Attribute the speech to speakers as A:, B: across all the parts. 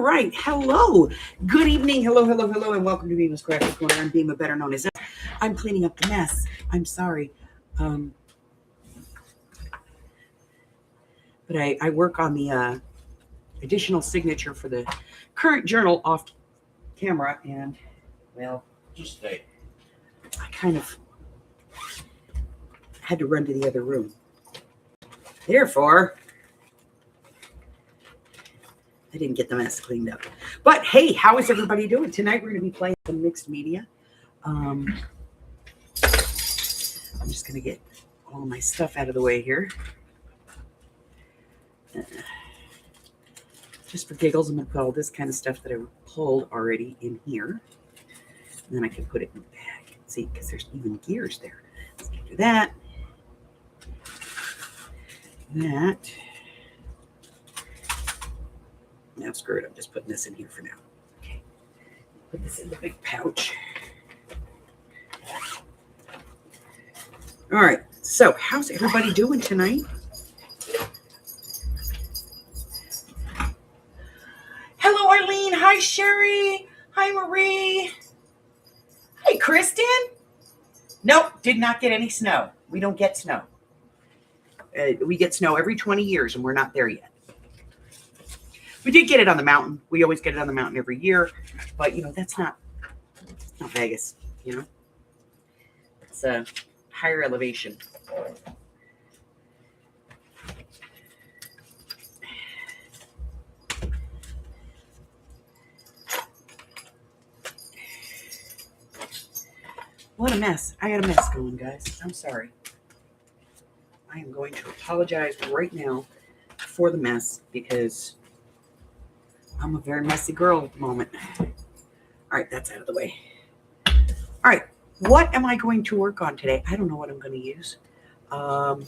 A: right. Hello. Good evening. Hello, and welcome to bmascraftycorner. I'm Bema, better known as I'm cleaning up the mess. I'm sorry. But I work on the additional signature for the current journal off camera, and, well, just I kind of had to run to the other room. Therefore, I didn't get the mess cleaned up. But hey, how is everybody doing? Tonight we're going to be playing some mixed media. I'm just going to get all my stuff out of the way here. Just for giggles, I'm going to put all this kind of stuff that I pulled already in here. And then I can put it in the bag. See, because there's even gears there. So I can do that. That. Now screw it, I'm just putting this in here for now. Okay. Put this in the big pouch. All right, so how's everybody doing tonight? Hello, Arlene. Hi, Sherry. Hi, Marie. Hi, Kristen. Nope, did not get any snow. We don't get snow. We get snow every 20 years, and we're not there yet. We did get it on the mountain. We always get it on the mountain every year. But, that's not Vegas, It's a higher elevation. What a mess. I got a mess going, guys. I'm sorry. I am going to apologize right now for the mess because I'm a very messy girl at the moment. All right, that's out of the way. All right, what am I going to work on today? I don't know what I'm going to use. Hold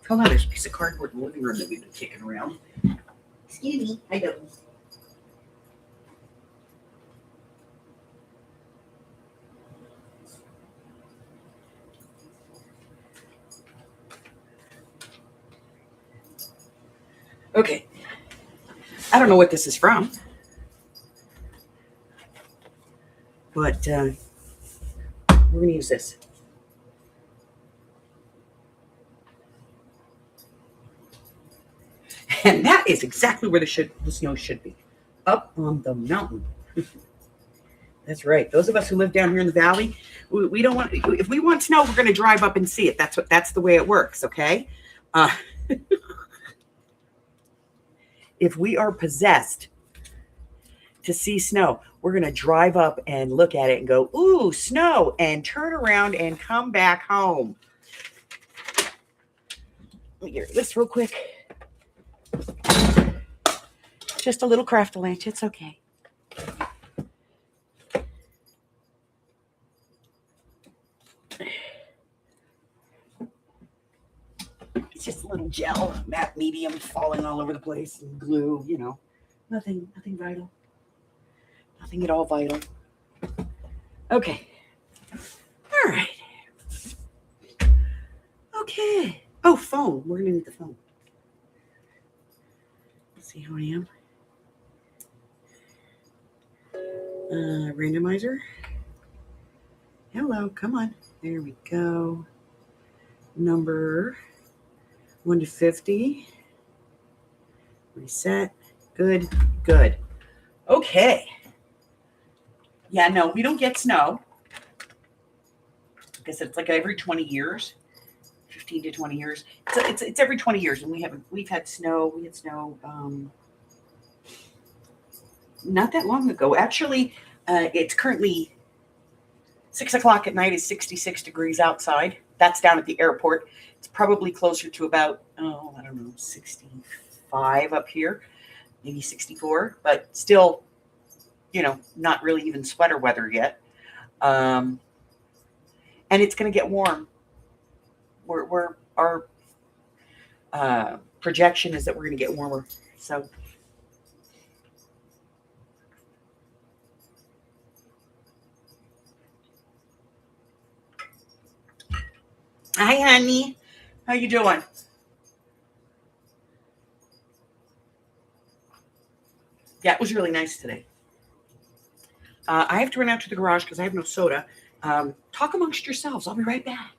A: on, there's a piece of cardboard in the living room that we've been kicking around. Excuse me, I don't. Okay. I don't know what this is from, but we're going to use this. And that is exactly where the snow should be, up on the mountain. That's right. Those of us who live down here in the valley, we don't want. If we want snow, we're going to drive up and see it. That's the way it works. Okay. If we are possessed to see snow, we're going to drive up and look at it and go, ooh, snow, and turn around and come back home. Let me get this real quick. Just a little craft-a-lanch. It's okay. It's just a little gel, matte medium, falling all over the place, and glue, nothing vital. Nothing at all vital. Okay. All right. Okay. Oh, phone. We're going to need the phone. Let's see how I am. Randomizer. Hello. Come on. There we go. Number 1 to 50. Reset. Good. Okay. Yeah, no, we don't get snow. Because it's like every 20 years. 15 to 20 years. It's every 20 years, and we've had snow. We had snow not that long ago. Actually, it's currently 6 o'clock at night. Is 66 degrees outside. That's down at the airport. It's probably closer to about, 65 up here, maybe 64, but still, not really even sweater weather yet. And it's going to get warm. Our projection is that we're going to get warmer. So. Hi, honey. How you doing? Yeah, it was really nice today. I have to run out to the garage because I have no soda. Talk amongst yourselves. I'll be right back.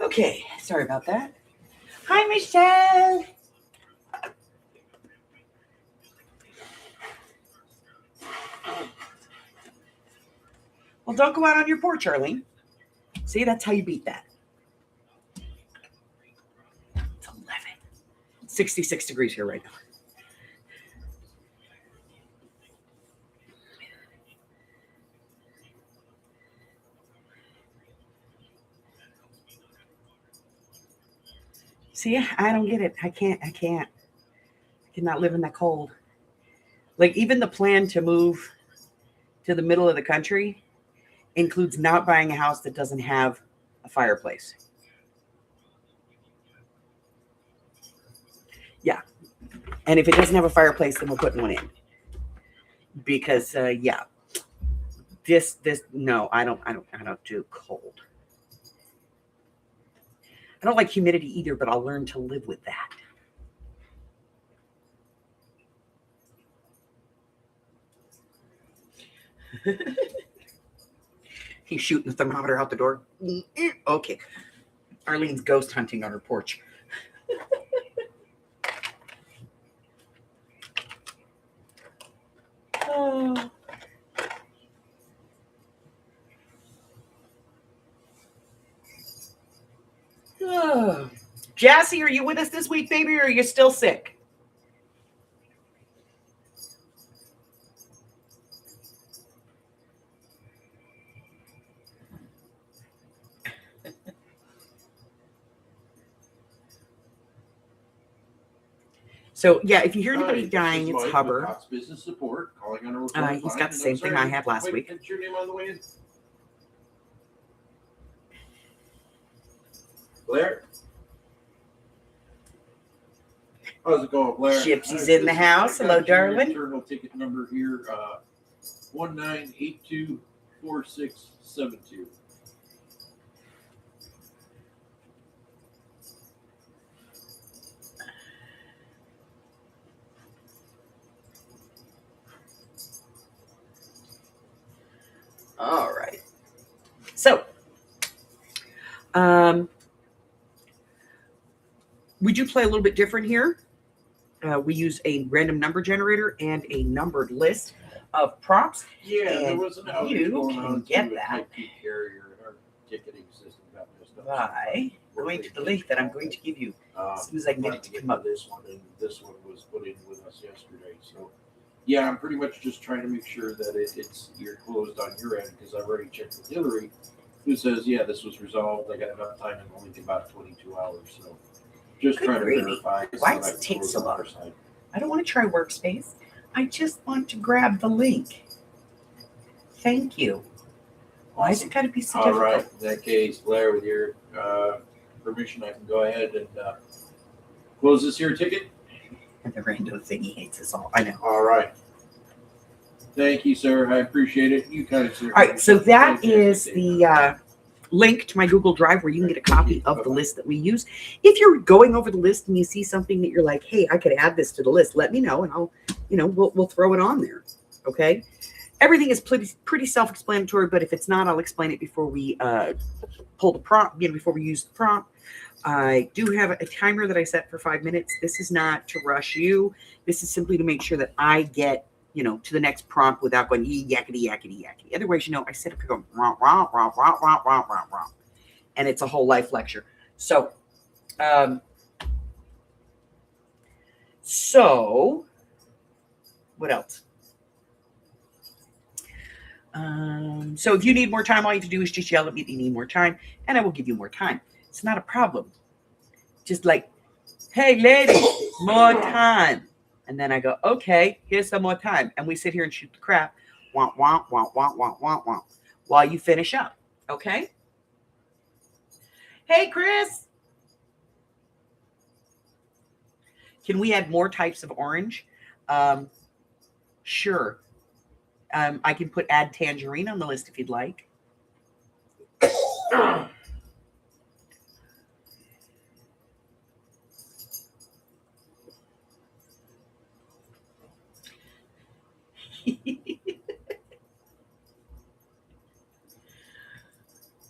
A: Okay, sorry about that. Hi, Michelle. Well, don't go out on your porch, Arlene. See, that's how you beat that. It's 11. 66 degrees here right now. See, I don't get it. I cannot live in that cold. Like, even the plan to move to the middle of the country includes not buying a house that doesn't have a fireplace. Yeah. And if it doesn't have a fireplace, then we'll put one in. Because yeah. No, I don't do cold. I don't like humidity either, but I'll learn to live with that. He's shooting the thermometer out the door. Okay. Arlene's ghost hunting on her porch. Oh. Oh. Jassy, are you with us this week, baby, or are you still sick? So, yeah, if you hear anybody dying, it's Hubbard.
B: Business support, calling on
A: He's got the same thing I had last week.
B: What's your name on the way in? Blair? How's it going, Blair?
A: Gypsy's in the house. Hello, darling.
B: Internal ticket number here, 19824672.
A: All right. So, we do play a little bit different here. We use a random number generator and a numbered list of props.
B: Yeah, there was an outage going on
A: get
B: too
A: that.
B: with my carrier and our ticketing system got messed up.
A: By going to the link that I'm going to give you as soon as I can get it to come up.
B: This one, and this one was put in with us yesterday. So, yeah, I'm pretty much just trying to make sure that you're closed on your end, because I've already checked with Hillary, who says, yeah, this was resolved. I got enough time in only about 22 hours. So, just
A: Good
B: trying to
A: gravy.
B: verify.
A: Why does it take so long? I don't want to try Workspace. I just want to grab the link. Thank you. Why is it got to be so
B: All
A: difficult?
B: right. In that case, Blair, with your permission, I can go ahead and close this here ticket.
A: And the rando thing, he hates us all. I know.
B: All right. Thank you, sir. I appreciate it. You kind of, sir.
A: All right, so that is the link to my Google Drive where you can get a copy of the list that we use. If you're going over the list and you see something that you're like, hey, I could add this to the list, let me know and I'll, we'll throw it on there. Okay. Everything is pretty self-explanatory, but if it's not, I'll explain it before we pull the prompt, before we use the prompt. I do have a timer that I set for 5 minutes. This is not to rush you. This is simply to make sure that I get, to the next prompt without going yakety, yakety, yakety. Otherwise, I sit up here going, rah, rah, rah, rah, rah, rah, rah, rah. And it's a whole life lecture. So what else? So if you need more time, all you have to do is just yell at me that you need more time, and I will give you more time. It's not a problem. Just like, hey, lady, more time. And then I go, okay, here's some more time. And we sit here and shoot the crap, wah, wah, wah, wah, wah, wah, wah, while you finish up. Okay? Hey, Chris. Can we add more types of orange? Sure. I can add tangerine on the list if you'd like.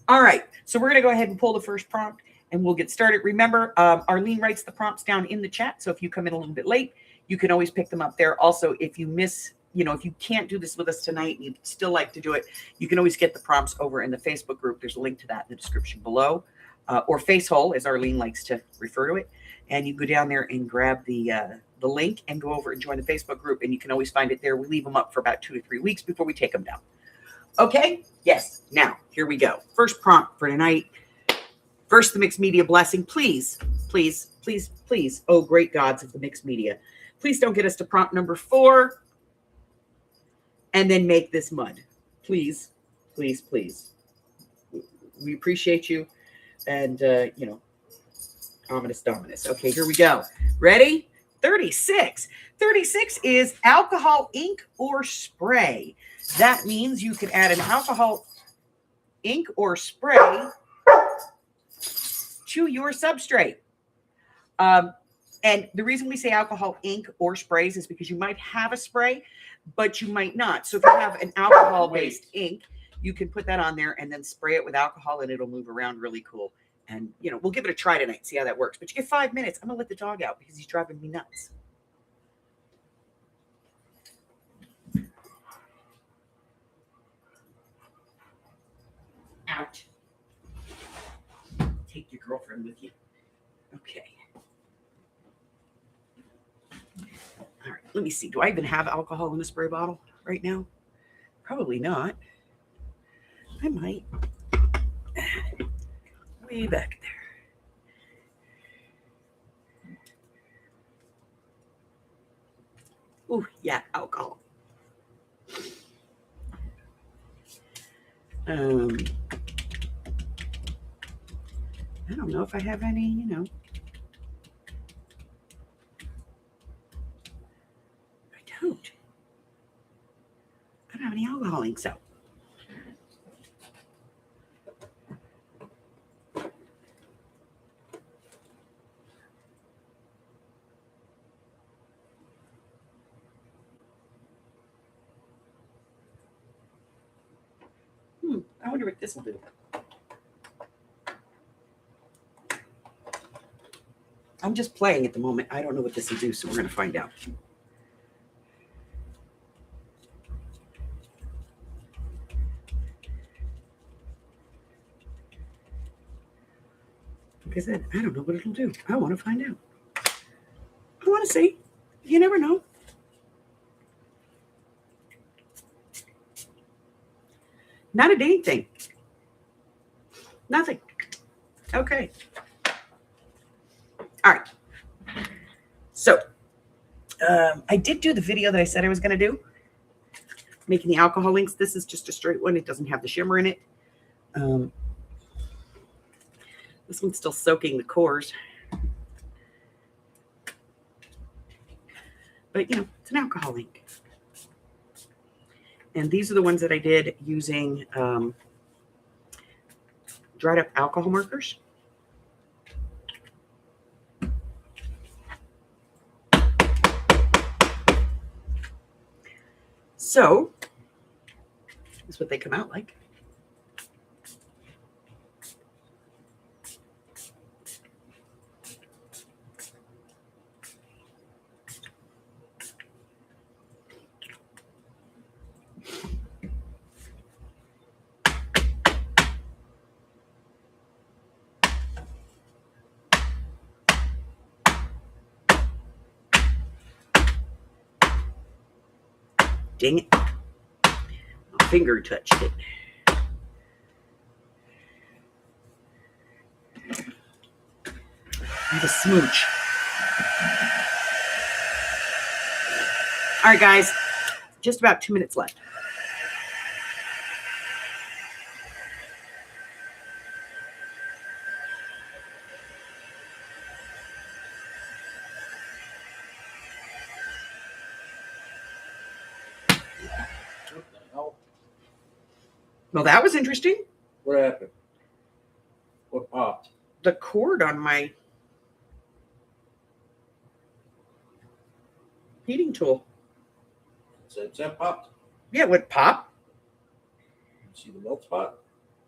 A: All right, so we're going to go ahead and pull the first prompt and we'll get started. Remember, Arlene writes the prompts down in the chat, so if you come in a little bit late, you can always pick them up there. Also, if you miss, if you can't do this with us tonight and you'd still like to do it, you can always get the prompts over in the Facebook group. There's a link to that in the description below, or Facehole, as Arlene likes to refer to it. And you go down there and grab the link and go over and join the Facebook group, and you can always find it there. We leave them up for about 2 to 3 weeks before we take them down. Okay? Yes. Now, here we go. First prompt for tonight. First, the mixed media blessing. Please, please, please, please, oh great gods of the mixed media, please don't get us to prompt number 4 and then make this mud. Please, please, please. We appreciate you. And, ominous dominus. Okay, here we go. Ready? 36. 36 is alcohol, ink, or spray. That means you can add an alcohol, ink, or spray to your substrate. And the reason we say alcohol, ink, or sprays is because you might have a spray, but you might not. So if you have an alcohol-based ink, you can put that on there and then spray it with alcohol and it'll move around really cool. And, we'll give it a try tonight, see how that works. But you get 5 minutes. I'm going to let the dog out because he's driving me nuts. Out. Take your girlfriend with you. Okay. All right, let me see. Do I even have alcohol in the spray bottle right now? Probably not. I might. Way back there. Oh, yeah, alcohol. I don't know if I have any, I don't. I don't have any alcohol inks out. I wonder what this will do. I'm just playing at the moment. I don't know what this will do, so we're going to find out. Like I said, I don't know what it'll do. I want to find out. I want to see. You never know. Not a dang thing. Nothing. Okay. All right. So, I did do the video that I said I was going to do. Making the alcohol inks. This is just a straight one. It doesn't have the shimmer in it. This one's still soaking the cores. But, it's an alcohol ink. And these are the ones that I did using dried up alcohol markers. So, that's what they come out like. Dang it. My finger touched it. I have a smooch. All right, guys. Just about 2 minutes left.
B: What the hell?
A: Well, that was interesting.
B: What happened? What popped?
A: The cord on my heating tool.
B: That popped.
A: Yeah, it would pop.
B: See the melt spot?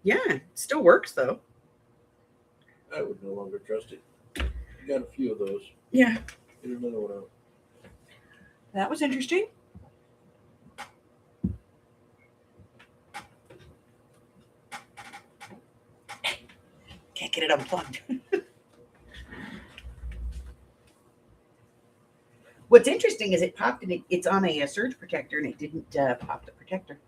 A: Yeah, it still works though.
B: I would no longer trust it. You got a few of those.
A: Yeah.
B: Get another one out.
A: That was interesting. Can't get it unplugged. What's interesting is it popped and it's on a surge protector and it didn't pop the protector.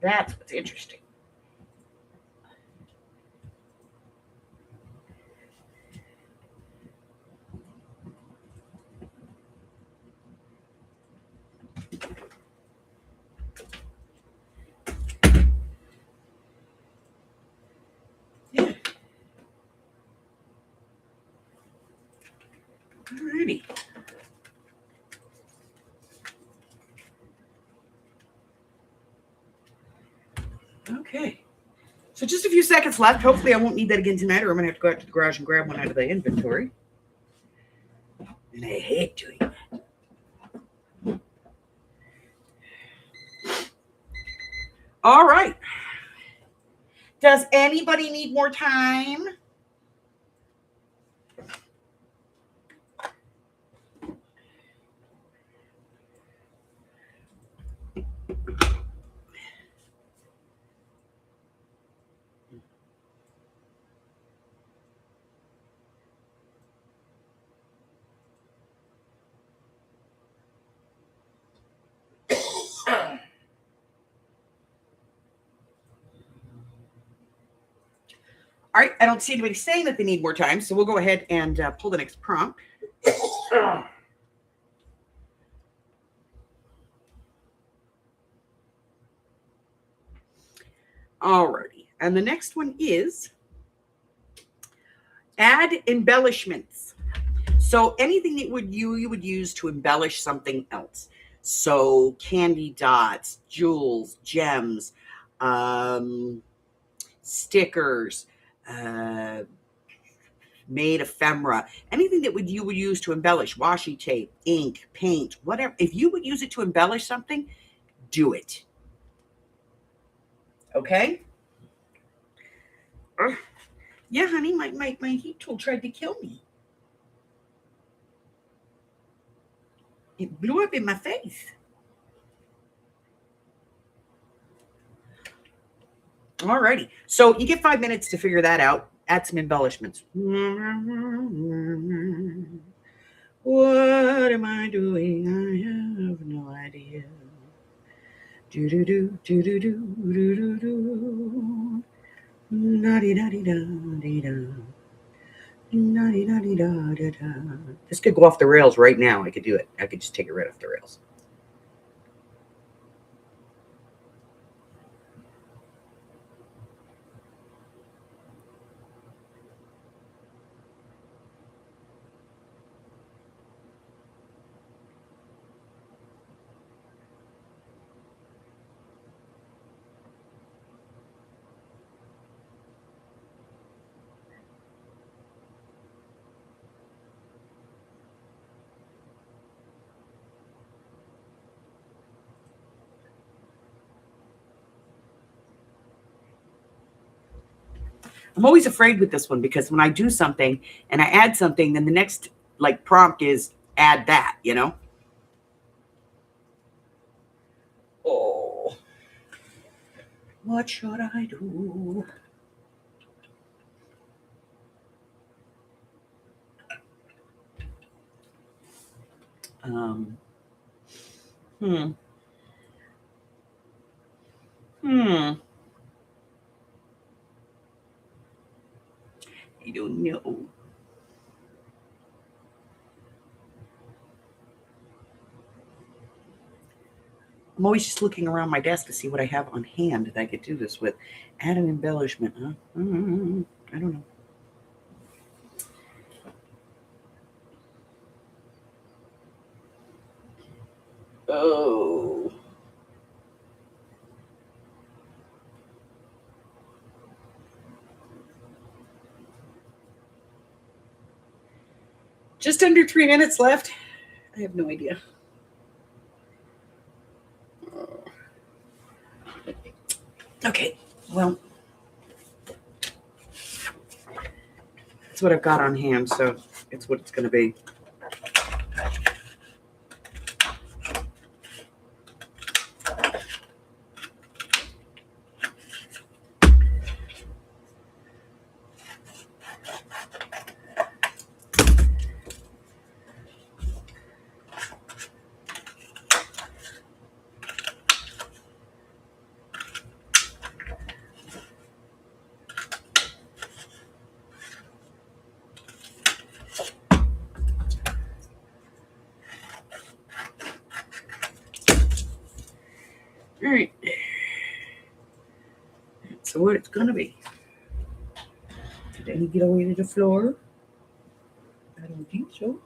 A: That's what's interesting. Yeah. Alrighty. Okay. So just a few seconds left. Hopefully I won't need that again tonight, or I'm going to have to go out to the garage and grab one out of the inventory. And I hate doing that. All right. Does anybody need more time? All right, I don't see anybody saying that they need more time, so we'll go ahead and pull the next prompt. Alrighty, and the next one is add embellishments. So anything that you would use to embellish something else. So candy dots, jewels, gems, stickers, made ephemera, anything that you would use to embellish, washi tape, ink, paint, whatever. If you would use it to embellish something, do it. Okay? Yeah, honey, my heat tool tried to kill me. It blew up in my face. Alrighty. So you get 5 minutes to figure that out. Add some embellishments. What am I doing? I have no idea. Do do do do do do do do do. Na-di da di da di da. Na-di da di da da da. This could go off the rails right now. I could do it. I could just take it right off the rails. I'm always afraid with this one because when I do something and I add something, then the next like prompt is add that, you know? Oh, what should I do? Um, hmm. I don't know. I'm always just looking around my desk to see what I have on hand that I could do this with. Add an embellishment, huh? I don't know. Oh. Just under 3 minutes left. I have no idea. Okay, well, that's what I've got on hand, so it's what it's going to be. All right. So what it's going to be. Did any get away to the floor? I don't think so.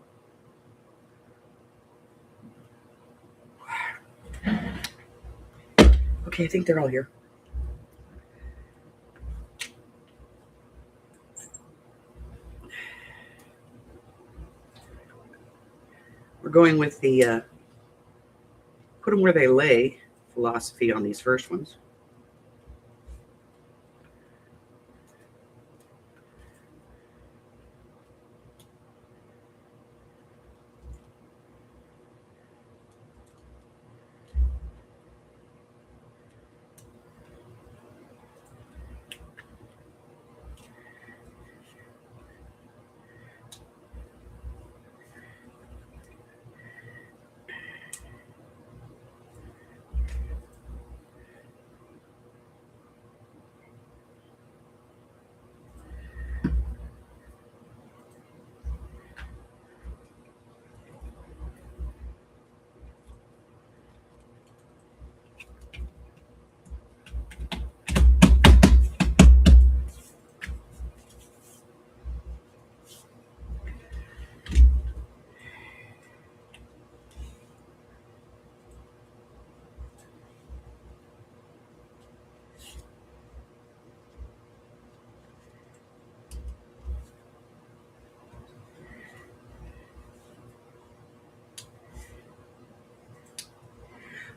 A: Okay, I think they're all here. We're going with the put them where they lay philosophy on these first ones.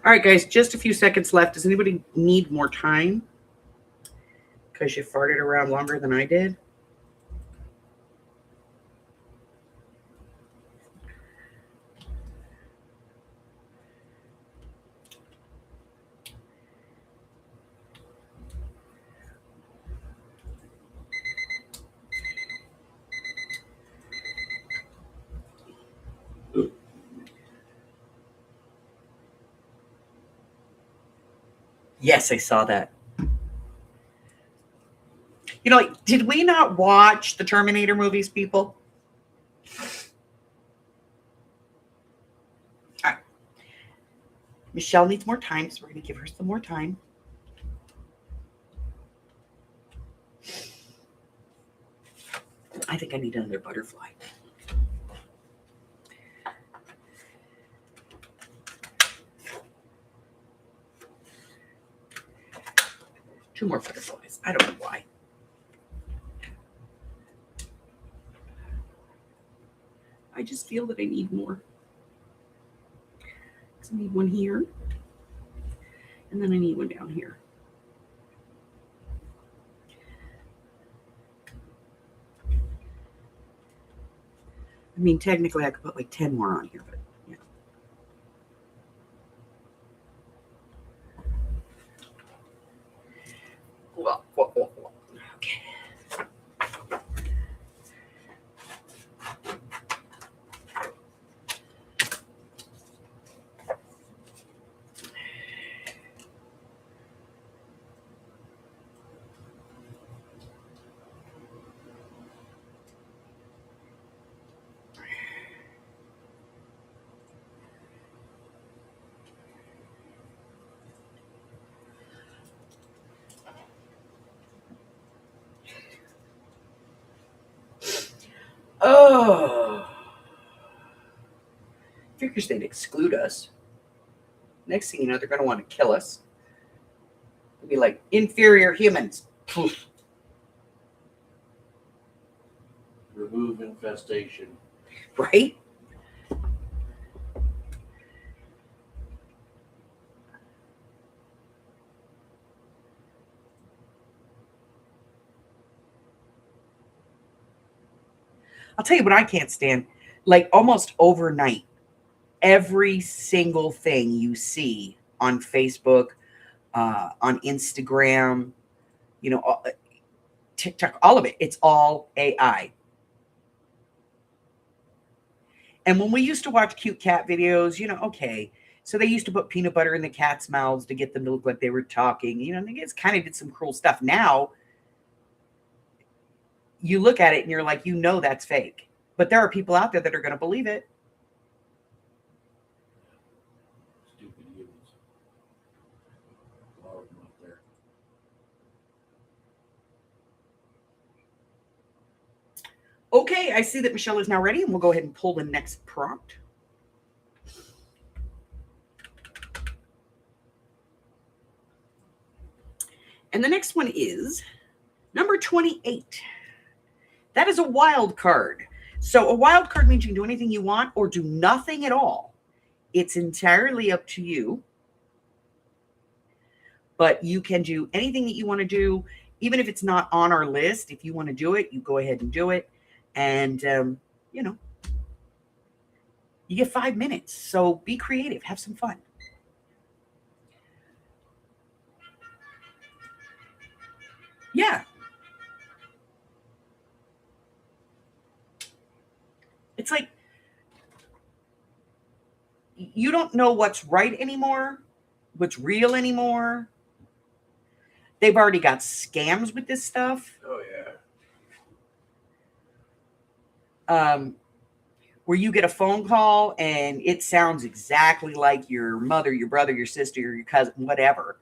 A: All right, guys, just a few seconds left. Does anybody need more time? Because you farted around longer than I did? Yes, I saw that. You know, did we not watch the Terminator movies, people? All right. Michelle needs more time, so we're going to give her some more time. I think I need another butterfly. Two more butterflies. I don't know why. I just feel that I need more. I need one here, and then I need one down here. I mean, technically, I could put like 10 more on here, but yeah. Okay. Oh. Figures they'd exclude us. Next thing you know, they're going to want to kill us. They'll be like, inferior humans. Poof.
B: Remove infestation.
A: Right? I'll tell you what I can't stand. Like almost overnight, every single thing you see on Facebook, on Instagram, TikTok, all of it, it's all AI. And when we used to watch cute cat videos, okay, so they used to put peanut butter in the cat's mouths to get them to look like they were talking. They just kind of did some cruel stuff. Now, you look at it and you're like, that's fake. But there are people out there that are going to believe it.
B: Stupid humans. A lot of them out there.
A: Okay, I see that Michelle is now ready, and we'll go ahead and pull the next prompt. And the next one is number 28. That is a wild card. So a wild card means you can do anything you want or do nothing at all. It's entirely up to you. But you can do anything that you want to do, even if it's not on our list. If you want to do it, you go ahead and do it. And, you get 5 minutes. So be creative. Have some fun. Yeah. It's like you don't know what's right anymore, what's real anymore. They've already got scams with this stuff.
B: Oh, yeah.
A: Where you get a phone call and it sounds exactly like your mother, your brother, your sister, your cousin, whatever.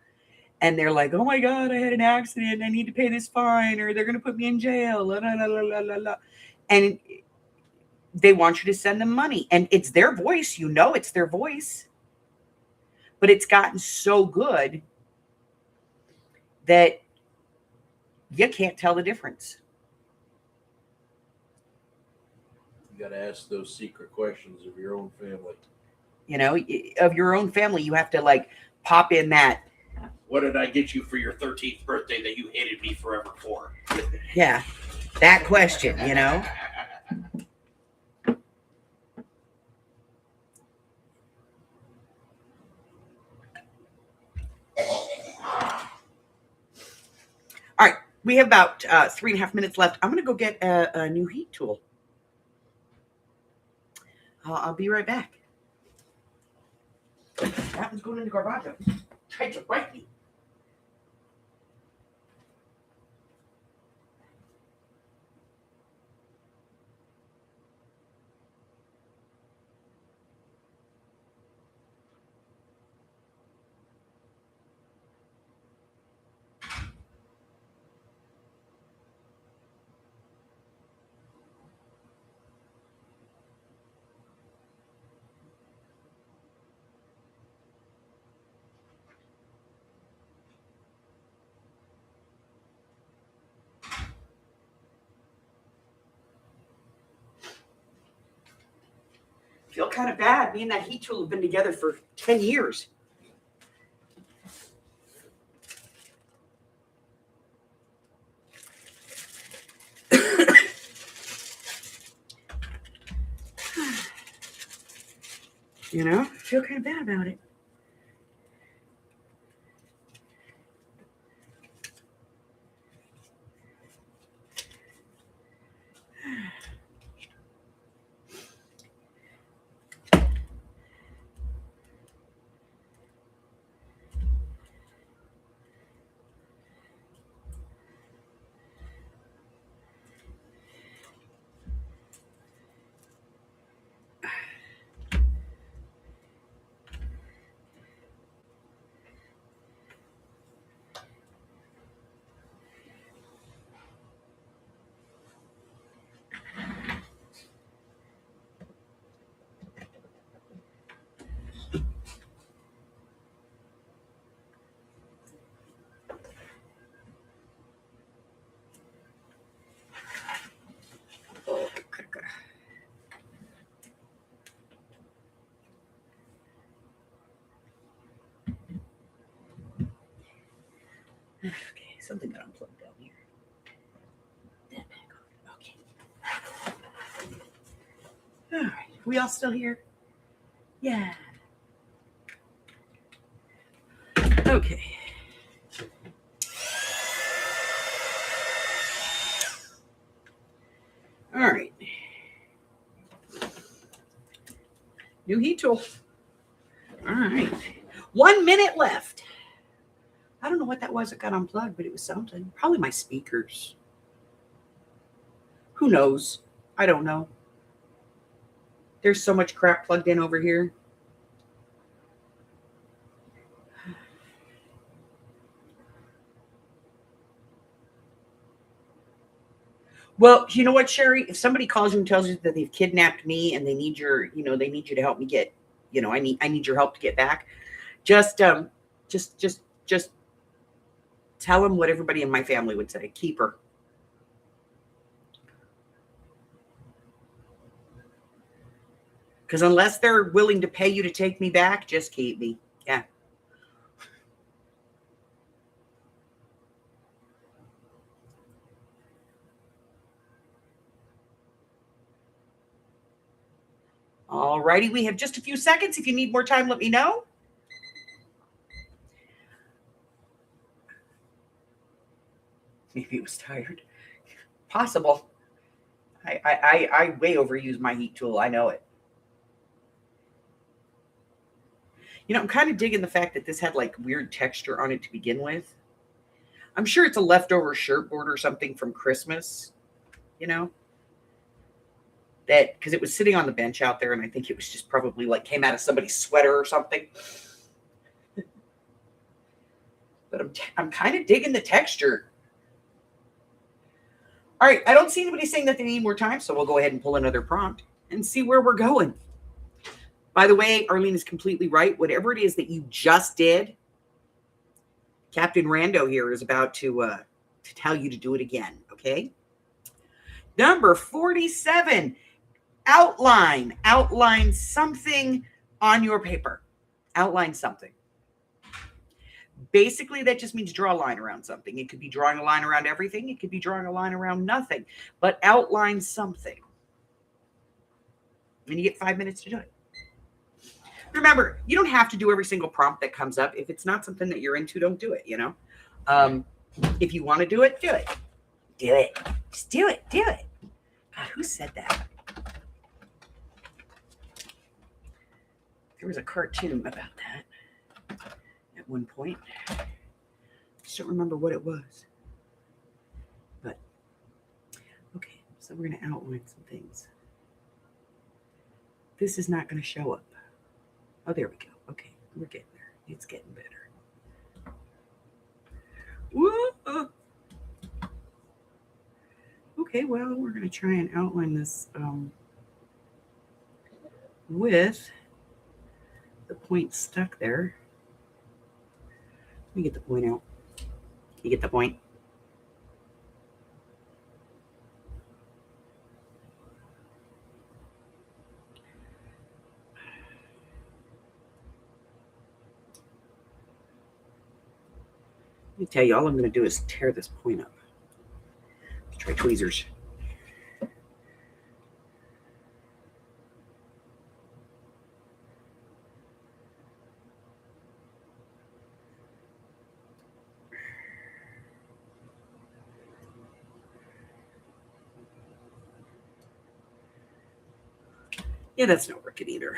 A: And they're like, oh my God, I had an accident. I need to pay this fine, or they're going to put me in jail. La, la, la, la, la, la. And they want you to send them money. And it's their voice. It's their voice. But it's gotten so good that you can't tell the difference.
B: You got to ask those secret questions of your own family.
A: Of your own family, you have to like pop in that.
B: What did I get you for your 13th birthday that you hated me forever for?
A: Yeah, that question, All right, we have about 3.5 minutes left. I'm going to go get a new heat tool. I'll be right back. That one's going in the garbage. Tried to bite me. Feel kind of bad. Me and that heat tool have been together for 10 years. I feel kind of bad about it. Okay, something got unplugged down here. That back on. Okay. All right. We all still here? Yeah. Okay. All right. New heat tool. All right. 1 minute left. I don't know what that was that got unplugged, but it was something. Probably my speakers. Who knows? I don't know. There's so much crap plugged in over here. Well, you know what, Sherry? If somebody calls you and tells you that they've kidnapped me and they need they need you to help me get, I need your help to get back. Just tell them what everybody in my family would say. Keep her. Because unless they're willing to pay you to take me back, just keep me. Yeah. All righty. We have just a few seconds. If you need more time, let me know. Maybe it was tired. Possible. I way overuse my heat tool. I know it. I'm kind of digging the fact that this had like weird texture on it to begin with. I'm sure it's a leftover shirt board or something from Christmas, that because it was sitting on the bench out there, and I think it was just probably like came out of somebody's sweater or something. But I'm kind of digging the texture. All right, I don't see anybody saying that they need more time, so we'll go ahead and pull another prompt and see where we're going. By the way, Arlene is completely right. Whatever it is that you just did, Captain Rando here is about to tell you to do it again, okay? Number 47, outline. Outline something on your paper. Outline something. Basically, that just means draw a line around something. It could be drawing a line around everything. It could be drawing a line around nothing. But outline something. And you get 5 minutes to do it. Remember, you don't have to do every single prompt that comes up. If it's not something that you're into, don't do it, If you want to do it, do it. Do it. Just do it. Do it. God, who said that? There was a cartoon about that at one point. I just don't remember what it was. But, okay, so we're going to outline some things. This is not going to show up. Oh, there we go. Okay, we're getting there. It's getting better. Whoa. Okay, well, we're going to try and outline this with the point stuck there. Let me get the point out. You get the point? Let me tell you, all I'm going to do is tear this point up. Let's try tweezers. Yeah, that's no working either.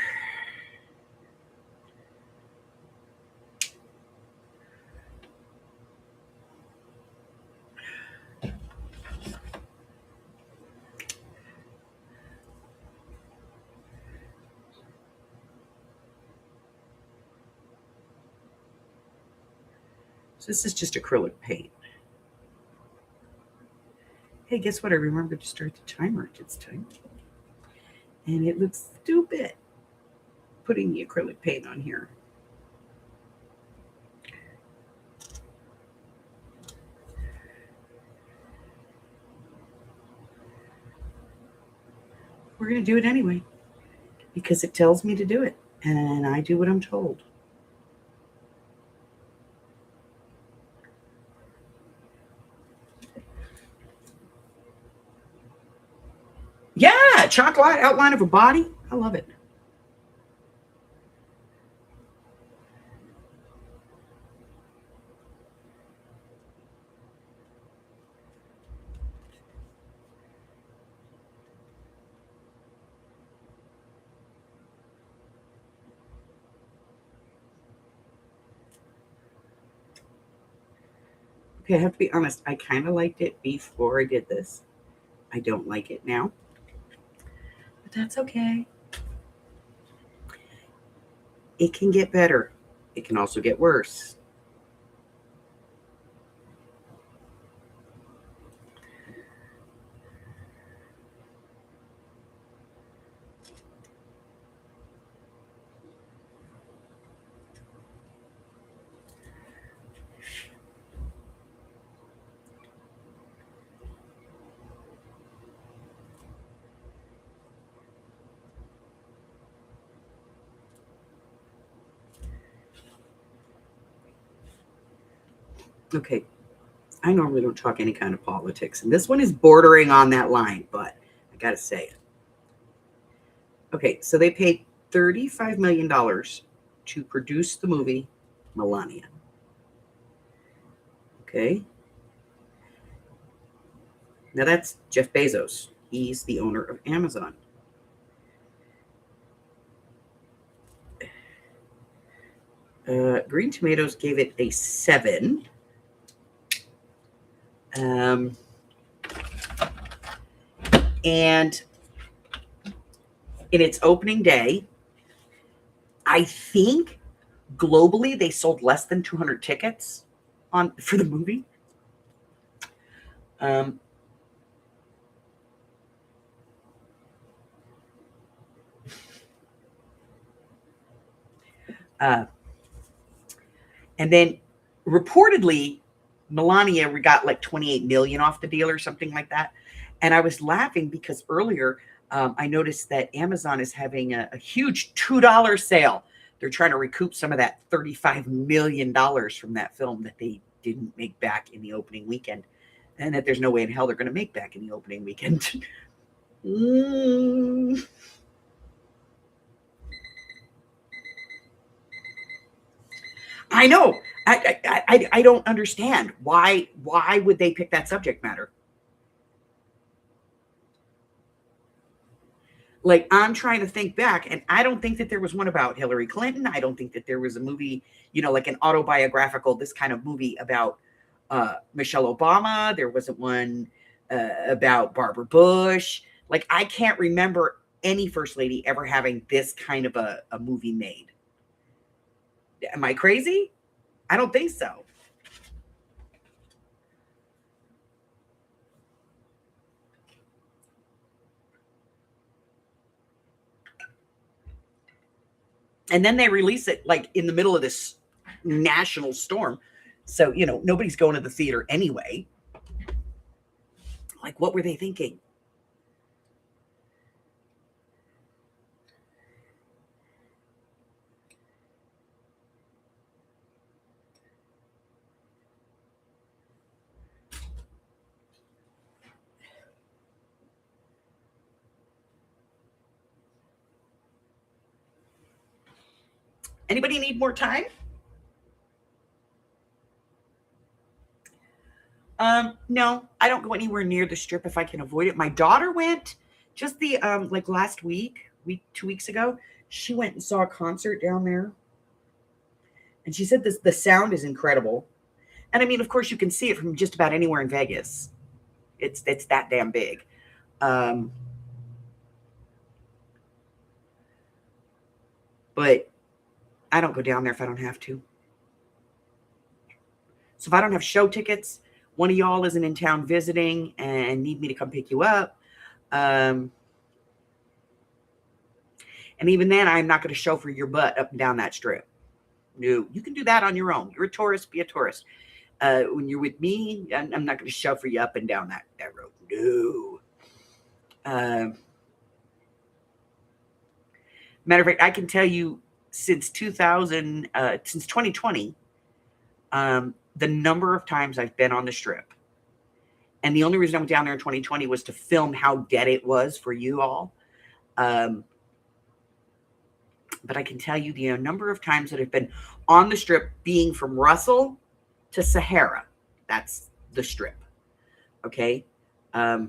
A: So this is just acrylic paint. Hey, guess what? I remembered to start the timer at this time. And it looks stupid putting the acrylic paint on here. We're going to do it anyway because it tells me to do it. And I do what I'm told. Yeah, chocolate outline of a body. I love it. Okay, I have to be honest. I kind of liked it before I did this. I don't like it now. But that's okay. It can get better. It can also get worse. Okay, I normally don't talk any kind of politics, and this one is bordering on that line, but I got to say it. Okay, so they paid $35 million to produce the movie Melania. Okay. Now that's Jeff Bezos. He's the owner of Amazon. Green Tomatoes gave it a 7. And in its opening day, I think globally they sold less than 200 tickets for the movie. And then reportedly, Melania got like 28 million off the deal or something like that. And I was laughing because earlier I noticed that Amazon is having a huge $2 sale. They're trying to recoup some of that $35 million from that film that they didn't make back in the opening weekend. And that there's no way in hell they're going to make back in the opening weekend. I know. I don't understand why would they pick that subject matter? Like, I'm trying to think back, and I don't think that there was one about Hillary Clinton. I don't think that there was a movie, like an autobiographical, this kind of movie about Michelle Obama. There wasn't one about Barbara Bush. Like, I can't remember any first lady ever having this kind of a movie made. Am I crazy? I don't think so. And then they release it like in the middle of this national storm. So, nobody's going to the theater anyway. Like, what were they thinking? Anybody need more time? No, I don't go anywhere near the strip if I can avoid it. My daughter went just the like last week. 2 weeks ago. She went and saw a concert down there. And she said the sound is incredible. And I mean, of course, you can see it from just about anywhere in Vegas. It's that damn big. But I don't go down there if I don't have to. So if I don't have show tickets, one of y'all isn't in town visiting and need me to come pick you up. And even then, I'm not going to chauffeur your butt up and down that strip. No, you can do that on your own. You're a tourist, be a tourist. When you're with me, I'm not going to chauffeur you up and down that road. No. Matter of fact, I can tell you since 2020, the number of times I've been on the strip. And the only reason I went down there in 2020 was to film how dead it was for you all. But I can tell you the number of times that I've been on the strip, being from Russell to Sahara. That's the strip. Okay. 4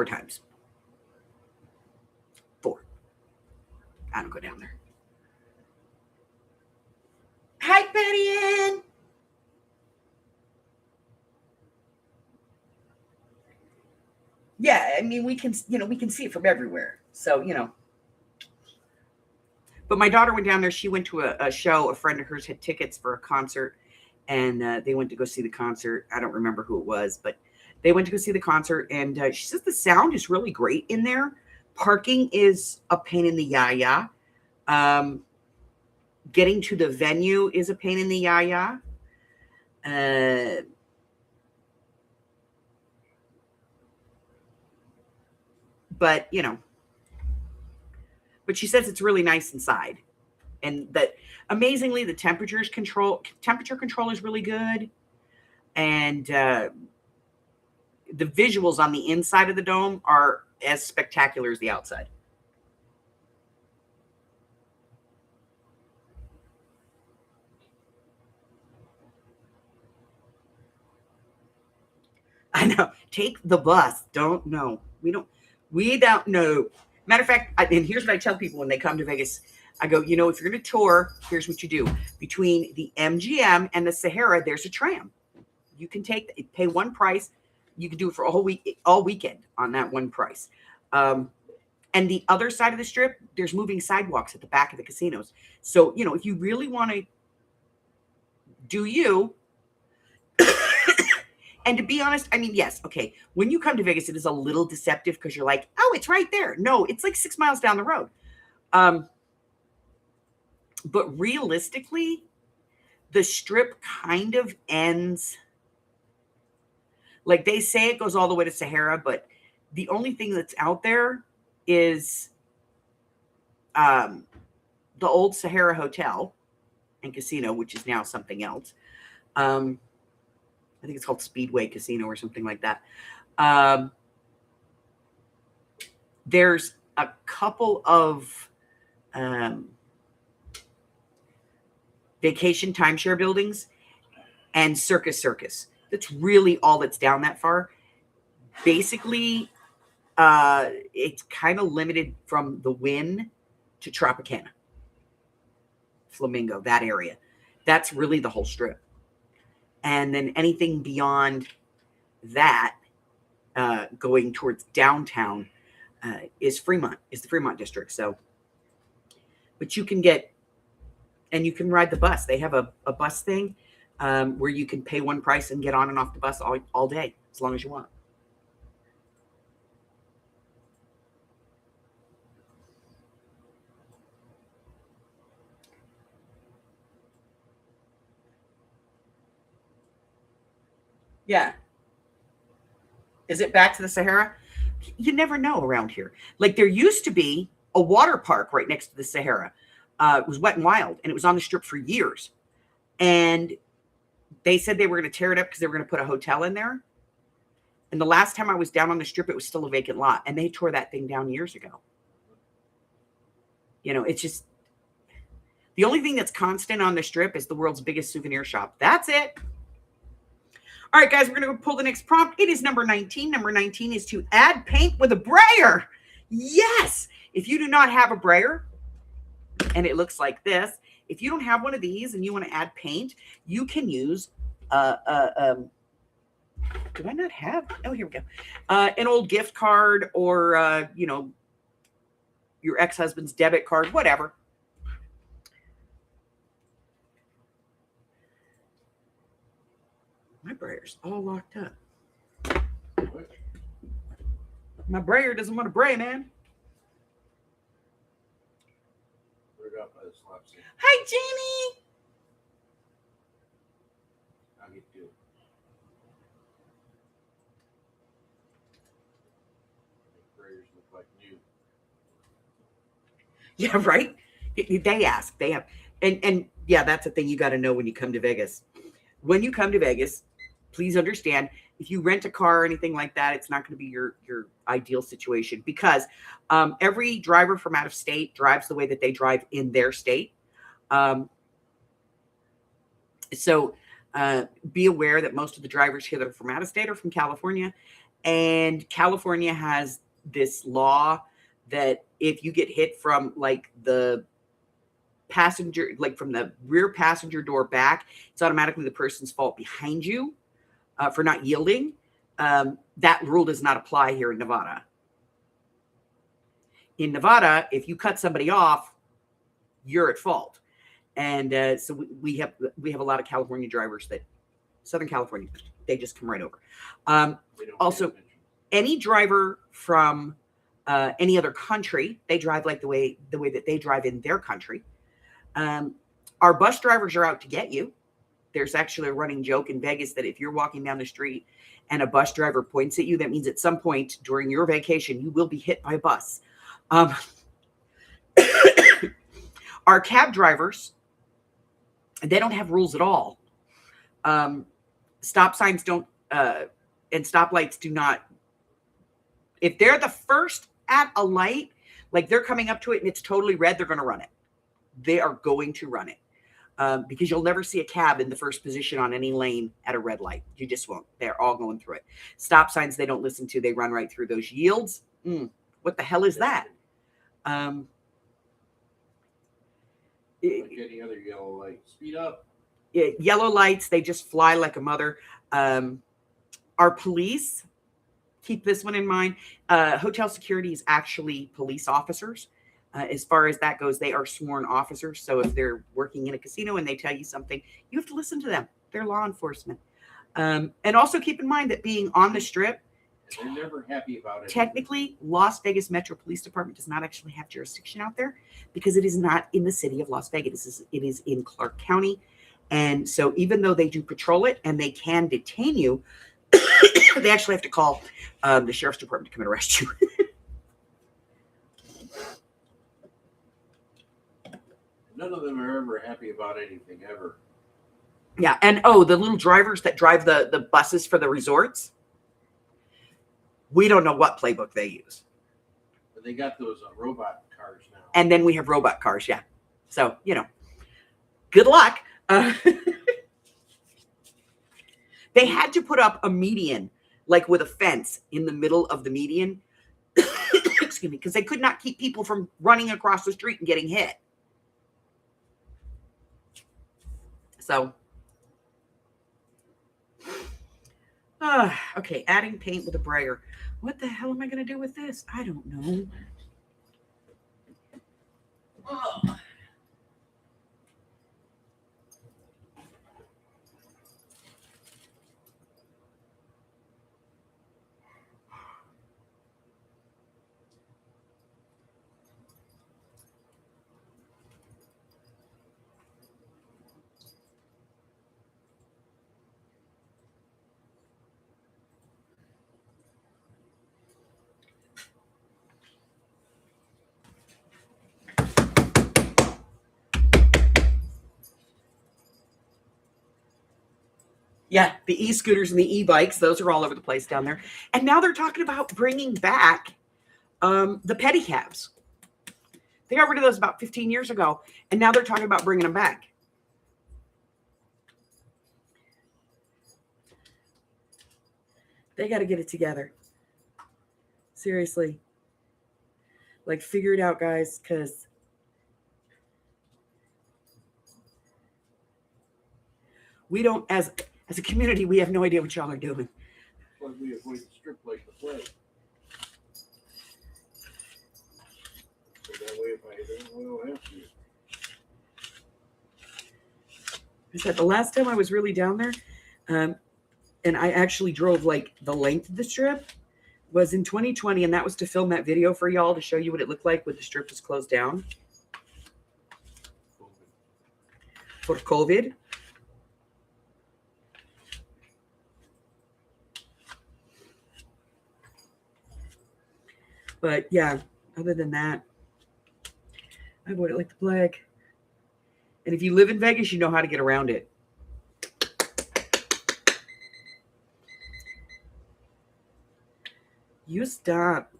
A: times. 4. I don't go down there. Hi, Betty Ann. Yeah, I mean, we can see it from everywhere. So, But my daughter went down there. She went to a show. A friend of hers had tickets for a concert, and they went to go see the concert. I don't remember who it was, but they went to go see the concert, and she says the sound is really great in there. Parking is a pain in the yaya. Getting to the venue is a pain in the yaya. But but she says it's really nice inside, and that amazingly the temperature control is really good, and the visuals on the inside of the dome are as spectacular as the outside. I know. Take the bus. Don't know. We don't know. Matter of fact, and here's what I tell people when they come to Vegas. I go, if you're going to tour, here's what you do. Between the MGM and the Sahara, there's a tram. You can pay one price. You can do it for a whole week, all weekend on that one price. And the other side of the strip, there's moving sidewalks at the back of the casinos. So, if you really want to do you, and to be honest, I mean, yes, okay. When you come to Vegas, it is a little deceptive because you're like, oh, it's right there. No, it's like 6 miles down the road. But realistically, the strip kind of ends. Like they say it goes all the way to Sahara, but the only thing that's out there is the old Sahara Hotel and Casino, which is now something else. I think it's called Speedway Casino or something like that. There's a couple of vacation timeshare buildings and Circus. That's really all that's down that far. Basically, it's kind of limited from the Wynn to Tropicana, Flamingo, that area. That's really the whole strip. And then anything beyond that, going towards downtown, is the Fremont district. So, but you can ride the bus. They have a bus thing where you can pay one price and get on and off the bus all day, as long as you want. Yeah. Is it back to the Sahara? You never know around here. Like there used to be a water park right next to the Sahara. It was Wet and Wild, and it was on the strip for years. And they said they were going to tear it up because they were going to put a hotel in there. And the last time I was down on the strip, it was still a vacant lot. And they tore that thing down years ago. It's just the only thing that's constant on the strip is the world's biggest souvenir shop. That's it. All right, guys, we're going to pull the next prompt. It is number 19. Number 19 is to add paint with a brayer. Yes. If you do not have a brayer, and it looks like this, if you don't have one of these and you want to add paint, you can use, do I not have? Oh, here we go. An old gift card or, your ex-husband's debit card, whatever. My brayer's all locked up.
B: What?
A: My brayer doesn't want to bray, man.
B: Put it up by the slop stand.
A: Hi, Jamie.
B: How you do? The prayers look like new.
A: Yeah, right. They ask. They have, and yeah, that's the thing you got to know when you come to Vegas. When you come to Vegas, please understand, if you rent a car or anything like that, it's not going to be your ideal situation, because every driver from out of state drives the way that they drive in their state. So be aware that most of the drivers here that are from out of state are from California, and California has this law that if you get hit from like the passenger, like from the rear passenger door back, it's automatically the person's fault behind you for not yielding. That rule does not apply here in Nevada. In Nevada, if you cut somebody off, you're at fault. And so we have a lot of California drivers that, Southern California, they just come right over. Also, any driver from any other country, they drive like the way that they drive in their country. Our bus drivers are out to get you. There's actually a running joke in Vegas that if you're walking down the street and a bus driver points at you, that means at some point during your vacation, you will be hit by a bus. Our cab drivers, they don't have rules at all. Stop signs don't, and stoplights do not. If they're the first at a light, like they're coming up to it and it's totally red, they're going to run it. They are going to run it. Because you'll never see a cab in the first position on any lane at a red light. You just won't. They're all going through it. Stop signs they don't listen to. They run right through those yields. What the hell is that?
B: Like any other yellow light. Speed up.
A: Yellow lights, they just fly like a mother. Our police, keep this one in mind. Hotel security is actually police officers. As far as that goes, they are sworn officers. So if they're working in a casino and they tell you something, you have to listen to them. They're law enforcement. And also keep in mind that being on the Strip,
B: they're never happy about it.
A: Technically, Las Vegas Metro Police Department does not actually have jurisdiction out there because it is not in the city of Las Vegas. It is in Clark County. And so even though they do patrol it and they can detain you, they actually have to call the sheriff's department to come and arrest you.
B: None of them are ever happy about anything, ever.
A: Yeah, and the little drivers that drive the buses for the resorts, we don't know what playbook they use.
B: But they got those robot cars now.
A: And then we have robot cars, yeah. So, good luck. They had to put up a median, like with a fence in the middle of the median. Excuse me, because they could not keep people from running across the street and getting hit. So, okay, adding paint with a brayer. What the hell am I going to do with this? I don't know. Oh. Yeah, the e-scooters and the e-bikes, those are all over the place down there. And now they're talking about bringing back the pedicabs. They got rid of those about 15 years ago, and now they're talking about bringing them back. They got to get it together. Seriously. Like, figure it out, guys, because we don't, as a community, we have no idea what y'all are doing.
B: Why we avoid the strip like the plague. So that way, if I don't have to.
A: I said the last time I was really down there, and I actually drove like the length of the strip, was in 2020, and that was to film that video for y'all to show you what it looked like when the strip was closed down for COVID. But yeah, other than that, I avoid it like the plague. And if you live in Vegas, you know how to get around it. You stop.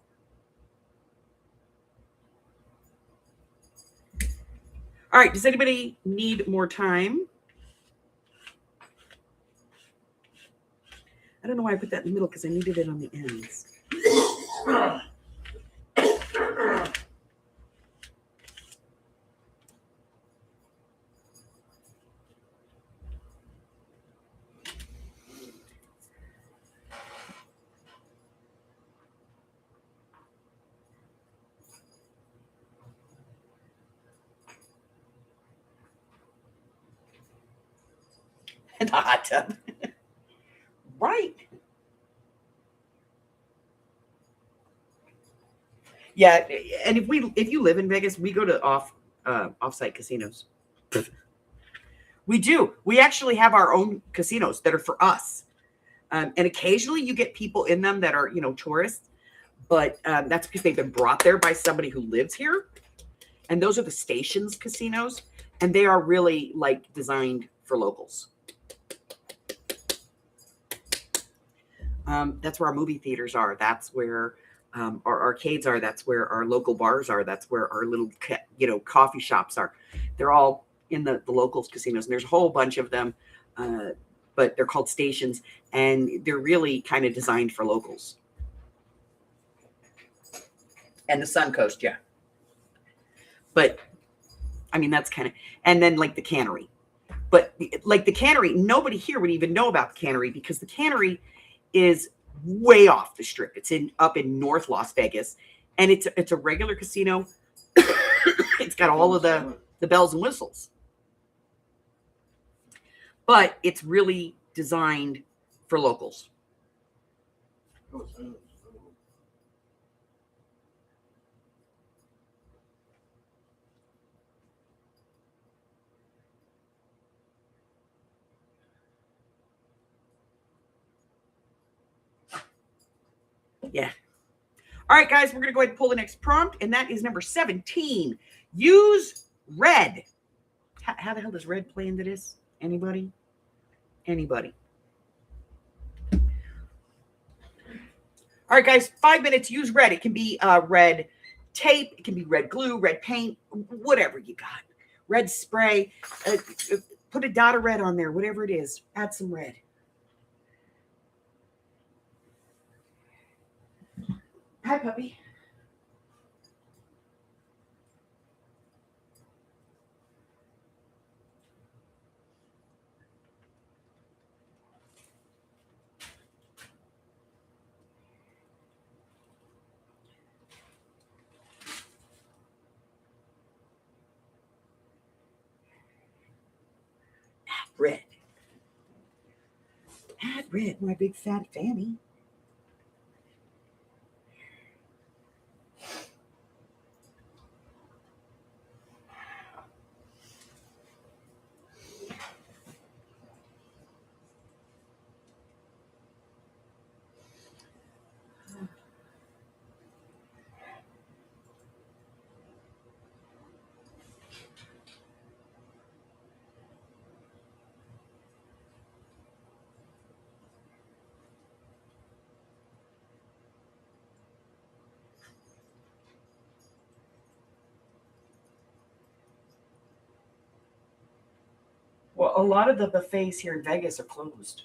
A: All right, does anybody need more time? I don't know why I put that in the middle because I needed it on the ends. In the hot tub. Right. Yeah, and if you live in Vegas, we go to off-site casinos. We do. We actually have our own casinos that are for us. And occasionally you get people in them that are, tourists, but that's because they've been brought there by somebody who lives here. And those are the Stations casinos, and they are really like designed for locals. That's where our movie theaters are. That's where our arcades are. That's where our local bars are. That's where our little, coffee shops are. They're all in the locals casinos, and there's a whole bunch of them, but they're called Stations, and they're really kind of designed for locals. And the Suncoast, yeah. But, I mean, that's kind of, and then like the Cannery. But like the Cannery, nobody here would even know about the Cannery because the Cannery is way off the strip. It's up in North Las Vegas, and it's a regular casino. It's got all of the bells and whistles, but it's really designed for locals. Yeah. All right, guys, we're going to go ahead and pull the next prompt, and that is number 17. Use red. How the hell does red play into this? Anybody? Anybody? All right, guys, 5 minutes. Use red. It can be red tape. It can be red glue, red paint, whatever you got. Red spray. Put a dot of red on there, whatever it is. Add some red. Hi, puppy. Red. Add red, my big fat fanny. Well, a lot of the buffets here in Vegas are closed.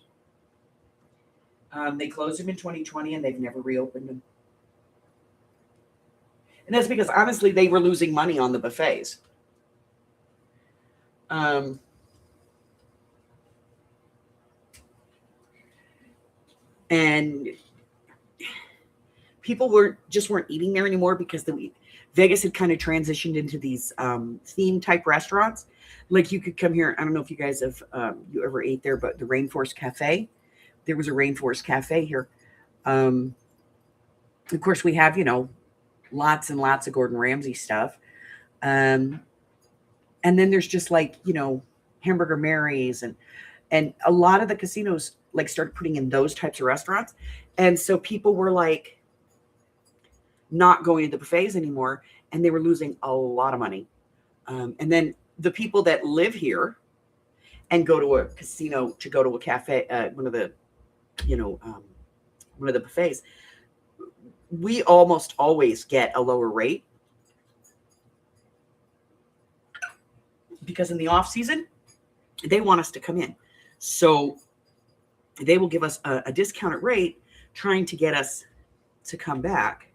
A: They closed them in 2020 and they've never reopened them. And that's because honestly, they were losing money on the buffets. And people weren't eating there anymore because Vegas had kind of transitioned into these theme type restaurants. Like you could come here. I don't know if you guys have you ever ate there, but the Rainforest Cafe. There was a Rainforest Cafe here. Of course, we have lots and lots of Gordon Ramsay stuff. And then there's just like Hamburger Mary's and a lot of the casinos like started putting in those types of restaurants, and so people were like not going to the buffets anymore, and they were losing a lot of money. And then the people that live here and go to a casino to go to a cafe, one of the buffets, we almost always get a lower rate because in the off season they want us to come in, so they will give us a discounted rate trying to get us to come back.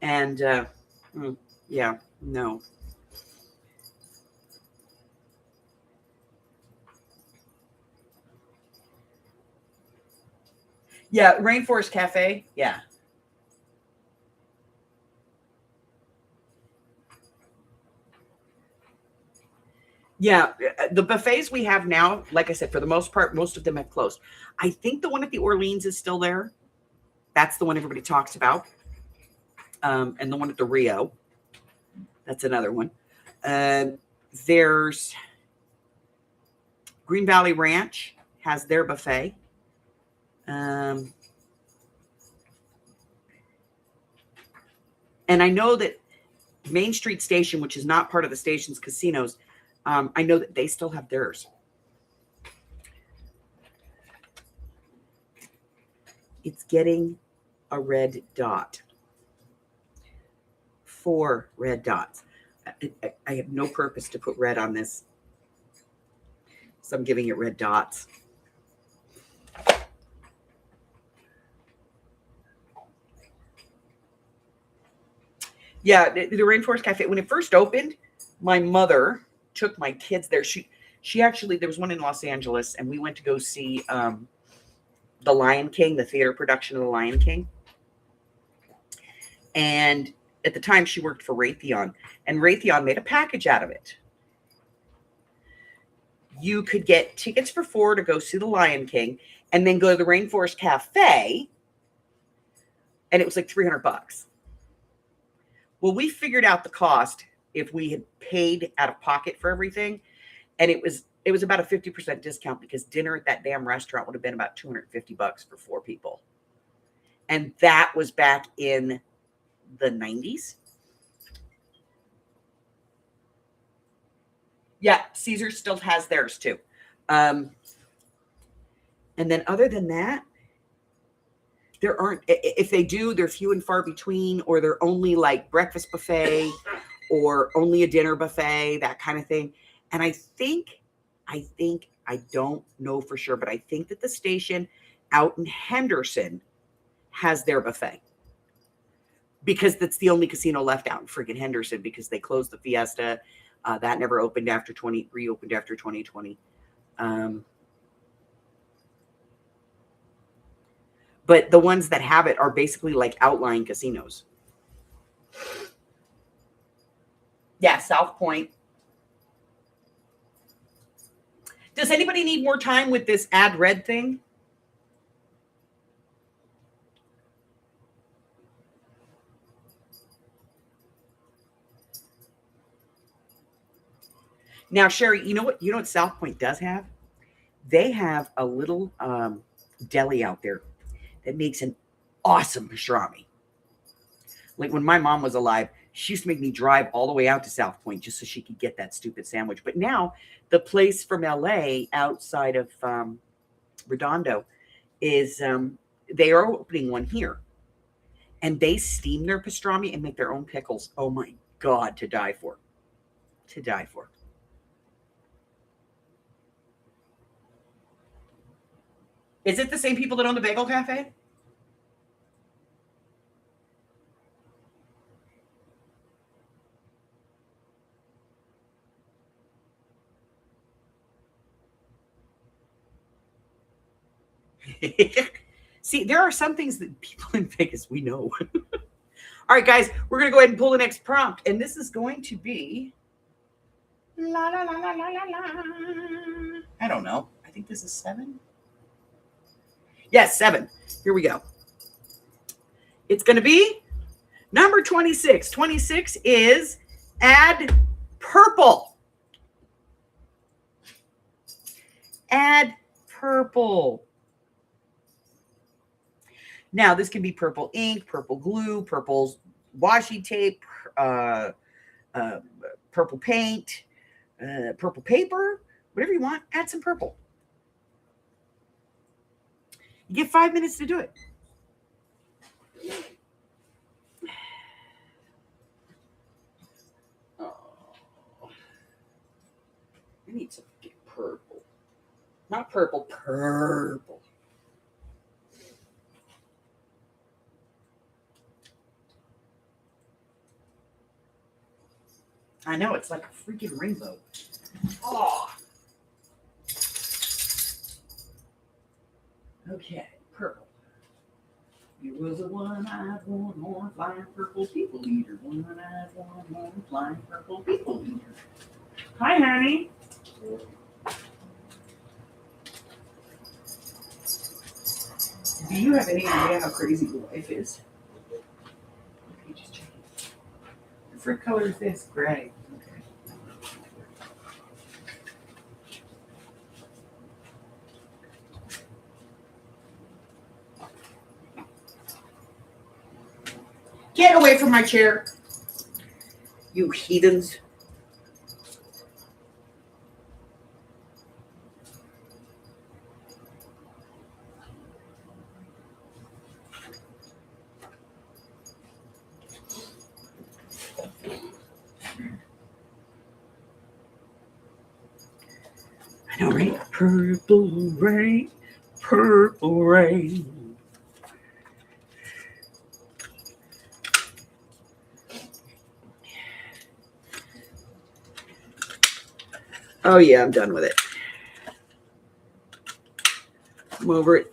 A: And yeah, no. Yeah, Rainforest Cafe. Yeah. Yeah, the buffets we have now, like I said, for the most part, most of them have closed. I think the one at the Orleans is still there. That's the one everybody talks about. And the one at the Rio, that's another one. There's Green Valley Ranch has their buffet. And I know that Main Street Station, which is not part of the station's casinos, I know that they still have theirs. It's getting a red dot. 4 red dots. I have no purpose to put red on this, so I'm giving it red dots. Yeah, the Rainforest Cafe, when it first opened, my mother took my kids there. She actually, there was one in Los Angeles, and we went to go see The Lion King, the theater production of The Lion King. And at the time, she worked for Raytheon, and Raytheon made a package out of it. You could get tickets for 4 to go see The Lion King, and then go to the Rainforest Cafe, and it was like $300. Well, we figured out the cost if we had paid out of pocket for everything, and it was about a 50% discount because dinner at that damn restaurant would have been about $250 for 4 people. And that was back in the 90s. Yeah, Caesars still has theirs too. And then other than that, there aren't, if they do, they're few and far between, or they're only like breakfast buffet or only a dinner buffet, that kind of thing. And I don't know for sure, but I think that the station out in Henderson has their buffet, because that's the only casino left out in friggin' Henderson, because they closed the Fiesta. That never opened reopened after 2020. But the ones that have it are basically like outlying casinos. Yeah, South Point. Does anybody need more time with this add red thing? Now, Sherry, you know what South Point does have? They have a little deli out there that makes an awesome pastrami. Like when my mom was alive, she used to make me drive all the way out to South Point just so she could get that stupid sandwich. But now the place from LA outside of Redondo is they are opening one here. And they steam their pastrami and make their own pickles. Oh my God, to die for. To die for. Is it the same people that own the Bagel Cafe? See, there are some things that people in Vegas, we know. All right, guys, we're going to go ahead and pull the next prompt. And this is going to be la la la la la la la. I don't know. I think this is 7. Yes, 7. Here we go. It's going to be number 26. 26 is add purple. Add purple. Now, this can be purple ink, purple glue, purple washi tape, purple paint, purple paper, whatever you want. Add some purple. You get 5 minutes to do it. Oh, I need to get purple. Not purple, purple. I know, it's like a freaking rainbow. Oh. Okay, purple. It was a one-eyed, one-horn, flying purple people eater. One-eyed, one-horn, flying purple people eater. Hi, honey. Do you have any idea how crazy your life is? Okay, just check it. What fruit color is this? Gray. Okay. Get away from my chair, you heathens. I know, right? Purple rain, purple rain. Oh, yeah, I'm done with it. I'm over it.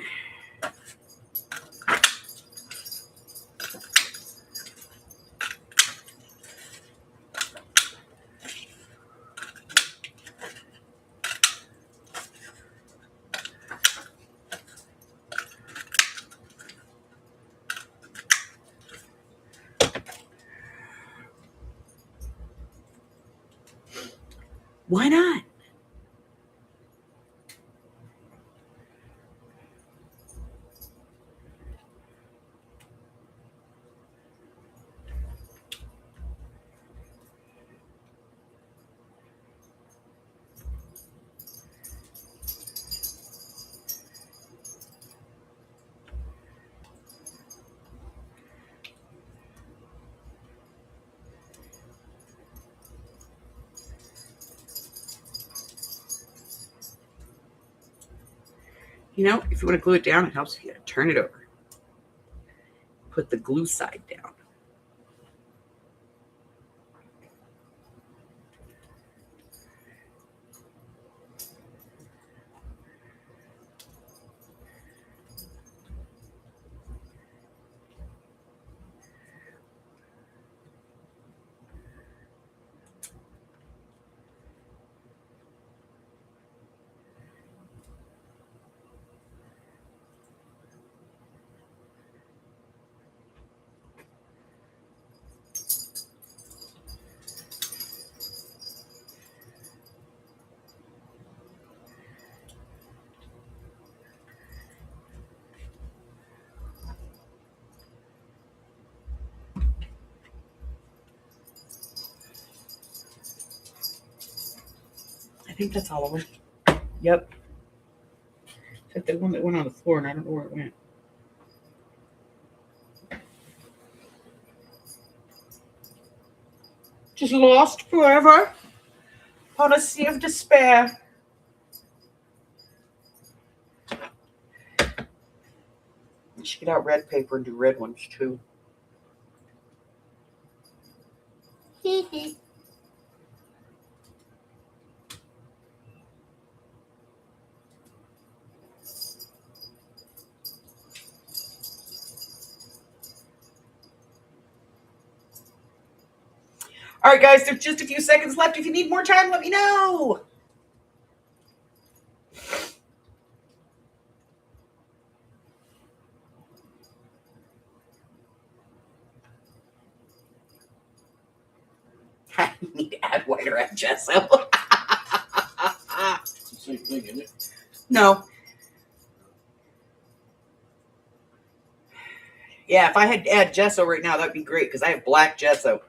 A: Why not? You know, if you want to glue it down, it helps if you turn it over. Put the glue side down. I think that's all of it. Yep. Except the one that went on the floor, and I don't know where it went. Just lost forever on a sea of despair. You should get out red paper and do red ones too. All right, guys, there's just a few seconds left. If you need more time, let me know. I need to add white or add gesso.
B: It's the same thing, isn't it?
A: No. Yeah, if I had to add gesso right now, that'd be great because I have black gesso.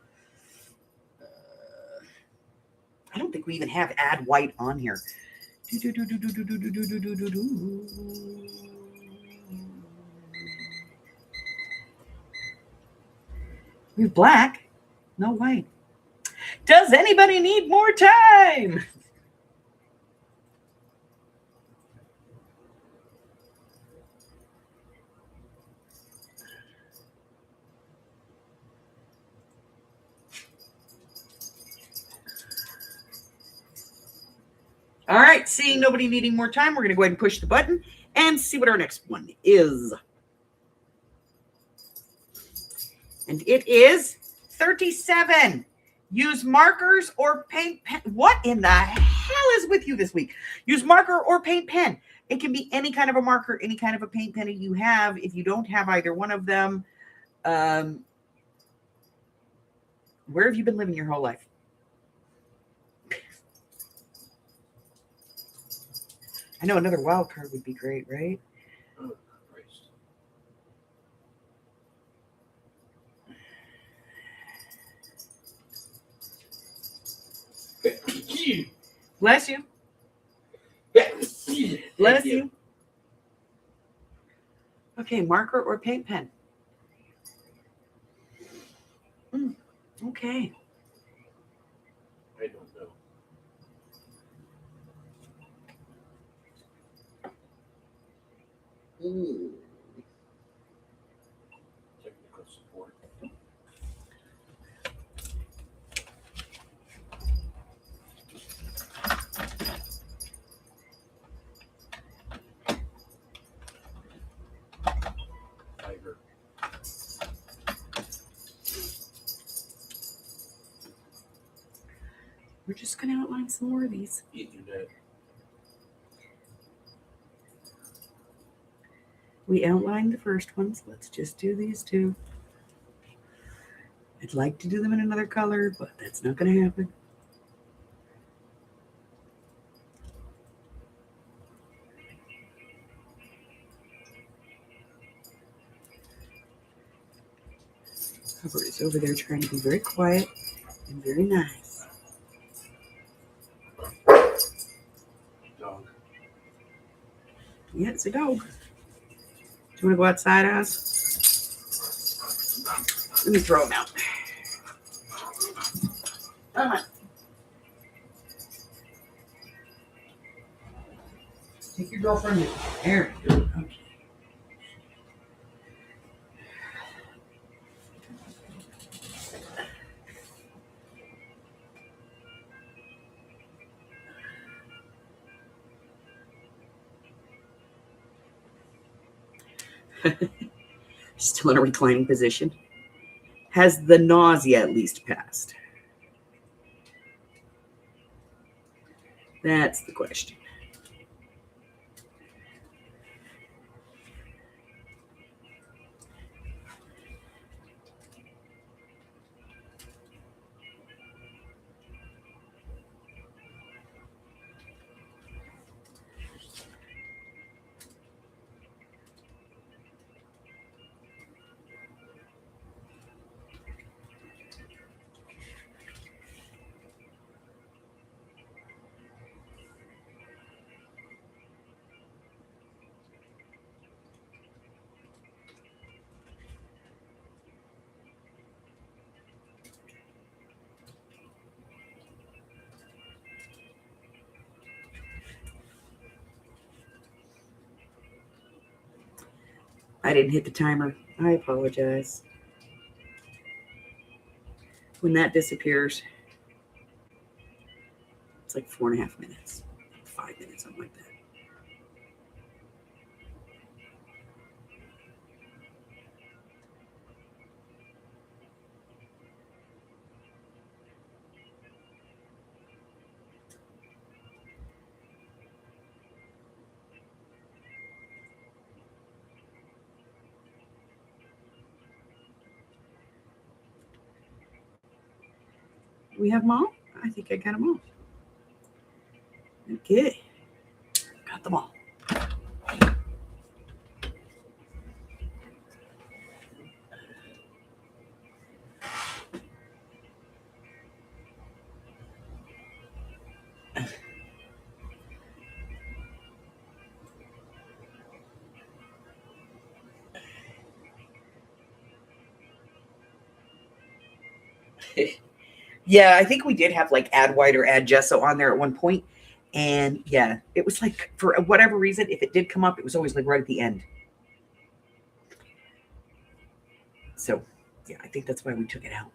A: I don't think we even have add white on here. We have black, no white. Does anybody need more time? All right, seeing nobody needing more time, we're going to go ahead and push the button and see what our next one is. And it is 37. Use markers or paint pen. What in the hell is with you this week? Use marker or paint pen. It can be any kind of a marker, any kind of a paint pen you have. If you don't have either one of them, where have you been living your whole life? I know another wild card would be great, right?
B: Oh, Christ.
A: Bless you. Bless you. Okay, marker or paint pen? Okay.
B: I don't know. Technical support. Tiger.
A: We're just going to outline some more of these.
B: You do that.
A: We outlined the first ones. Let's just do these two. I'd like to do them in another color, but that's not going to happen. Hubbard is over there trying to be very quiet and very nice.
B: Dog.
A: Yeah, it's a dog. Do you want to go outside, Oz? Let me throw him out. Come on. Take your girlfriend in. There we go. Okay. Still in a reclining position. Has the nausea at least passed? That's the question. I didn't hit the timer. I apologize. When that disappears, it's like 4.5 minutes, 5 minutes, something like that. We have them all? I think I got them all. Okay. Got them all. Yeah, I think we did have like add white or add gesso on there at one point. And yeah, it was like, for whatever reason, if it did come up, it was always like right at the end. So yeah, I think that's why we took it out.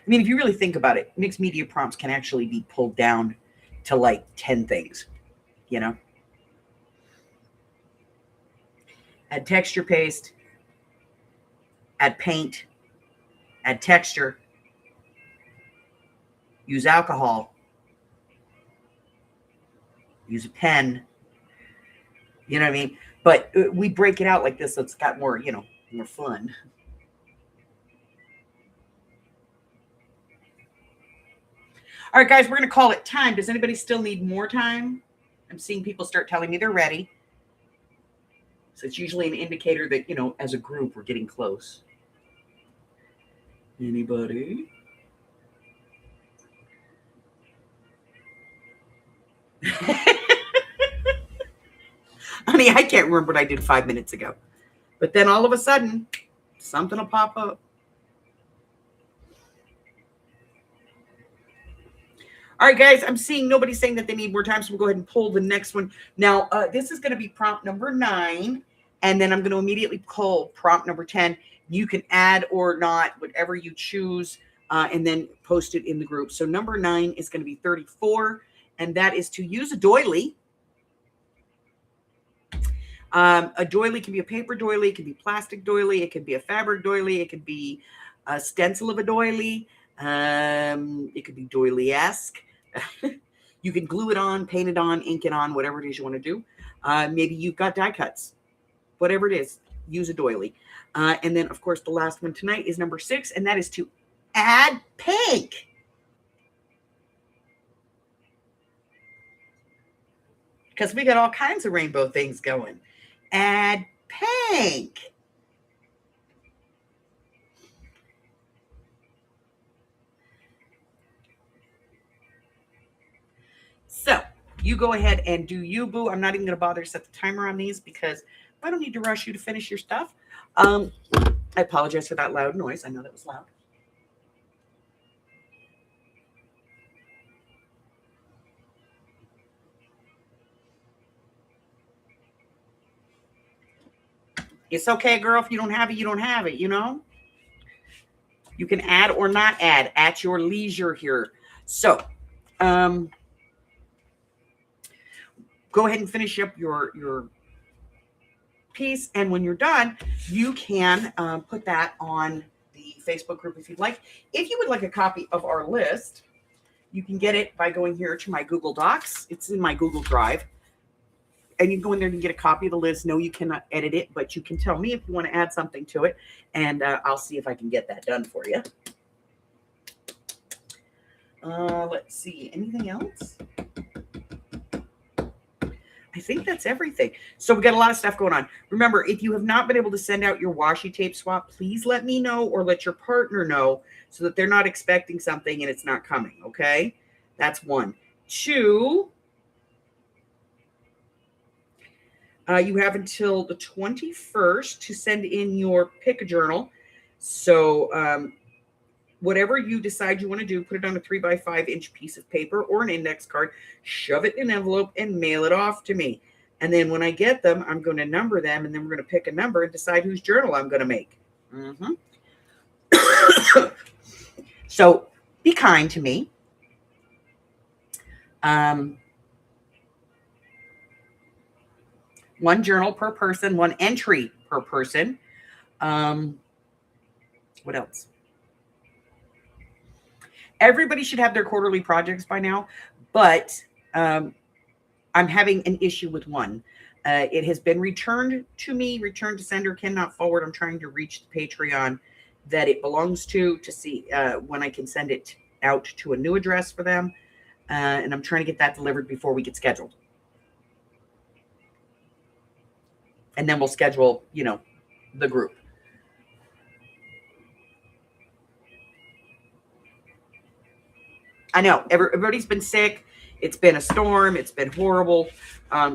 A: I mean, if you really think about it, mixed media prompts can actually be pulled down to like 10 things, you know? Add texture paste, add paint, add texture, use alcohol, use a pen, you know what I mean? But we break it out like this so it's got more, more fun. All right, guys, we're going to call it time. Does anybody still need more time? I'm seeing people start telling me they're ready. So it's usually an indicator that, as a group, we're getting close. Anybody? Honey, I can't remember what I did 5 minutes ago. But then all of a sudden, something will pop up. All right, guys, I'm seeing nobody saying that they need more time, so we'll go ahead and pull the next one. Now, this is going to be prompt number 9, and then I'm going to immediately call prompt number 10. You can add or not, whatever you choose, and then post it in the group. So number 9 is going to be 34, and that is to use a doily. A doily can be a paper doily, it can be plastic doily, it can be a fabric doily, it could be a stencil of a doily, it could be doily-esque. You can glue it on, paint it on, ink it on, whatever it is you want to do. Maybe you've got die cuts. Whatever it is, use a doily. And then, of course, the last one tonight is number 6, and that is to add pink. Because we got all kinds of rainbow things going. Add pink. So you go ahead and do you, boo. I'm not even going to bother to set the timer on these because I don't need to rush you to finish your stuff. I apologize for that loud noise. I know that was loud. It's okay, girl. If you don't have it, you don't have it, You can add or not add at your leisure here. So, go ahead and finish up your piece. And when you're done, you can put that on the Facebook group if you'd like. If you would like a copy of our list, you can get it by going here to my Google Docs. It's in my Google Drive. And you can go in there and get a copy of the list. No, you cannot edit it, but you can tell me if you want to add something to it. And I'll see if I can get that done for you. Let's see. Anything else? I think that's everything. So we got a lot of stuff going on. Remember, if you have not been able to send out your washi tape swap, please let me know or let your partner know so that they're not expecting something and it's not coming, okay? That's one. to, you have until the 21st to send in your pick a journal. So whatever you decide you want to do, put it on a 3x5 inch piece of paper or an index card, shove it in an envelope and mail it off to me. And then when I get them, I'm going to number them, and then we're going to pick a number and decide whose journal I'm going to make. So be kind to me. One journal per person, one entry per person. What else? Everybody should have their quarterly projects by now, but I'm having an issue with one. It has been returned to me, returned to sender, cannot forward. I'm trying to reach the Patreon that it belongs to see when I can send it out to a new address for them. And I'm trying to get that delivered before we get scheduled. And then we'll schedule, the group. I know everybody's been sick. It's been a storm. It's been horrible.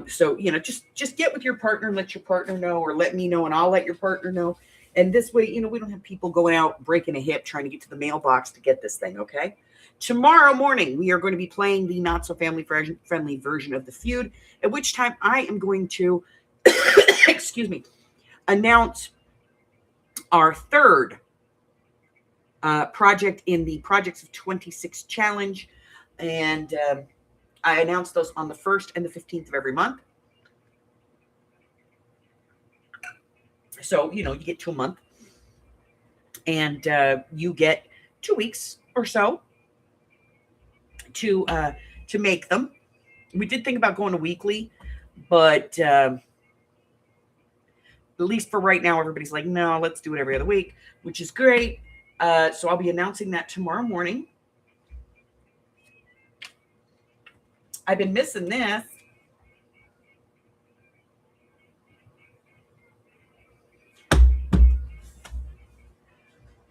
A: So, just get with your partner and let your partner know, or let me know and I'll let your partner know. And this way, we don't have people going out breaking a hip trying to get to the mailbox to get this thing. Okay. Tomorrow morning, we are going to be playing the not so family friendly version of the feud, at which time I am going to, excuse me, announce our third project in the Projects of 26 challenge. And I announce those on the 1st and the 15th of every month. So, you get to a month, and you get 2 weeks or so to make them. We did think about going to weekly, but at least for right now, everybody's like, no, let's do it every other week, which is great. So I'll be announcing that tomorrow morning. I've been missing this.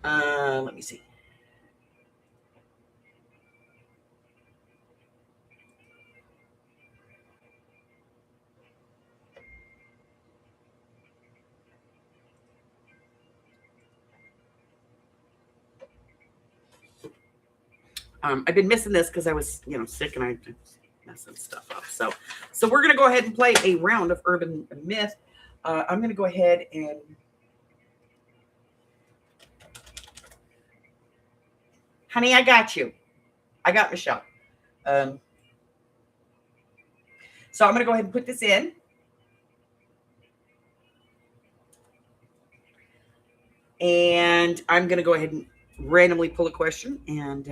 A: Let me see. I've been missing this because I was, sick, and I messing stuff up. So we're going to go ahead and play a round of Urban Myth. I'm going to go ahead and honey, I got you. I got Michelle. So I'm going to go ahead and put this in. And I'm going to go ahead and randomly pull a question, and,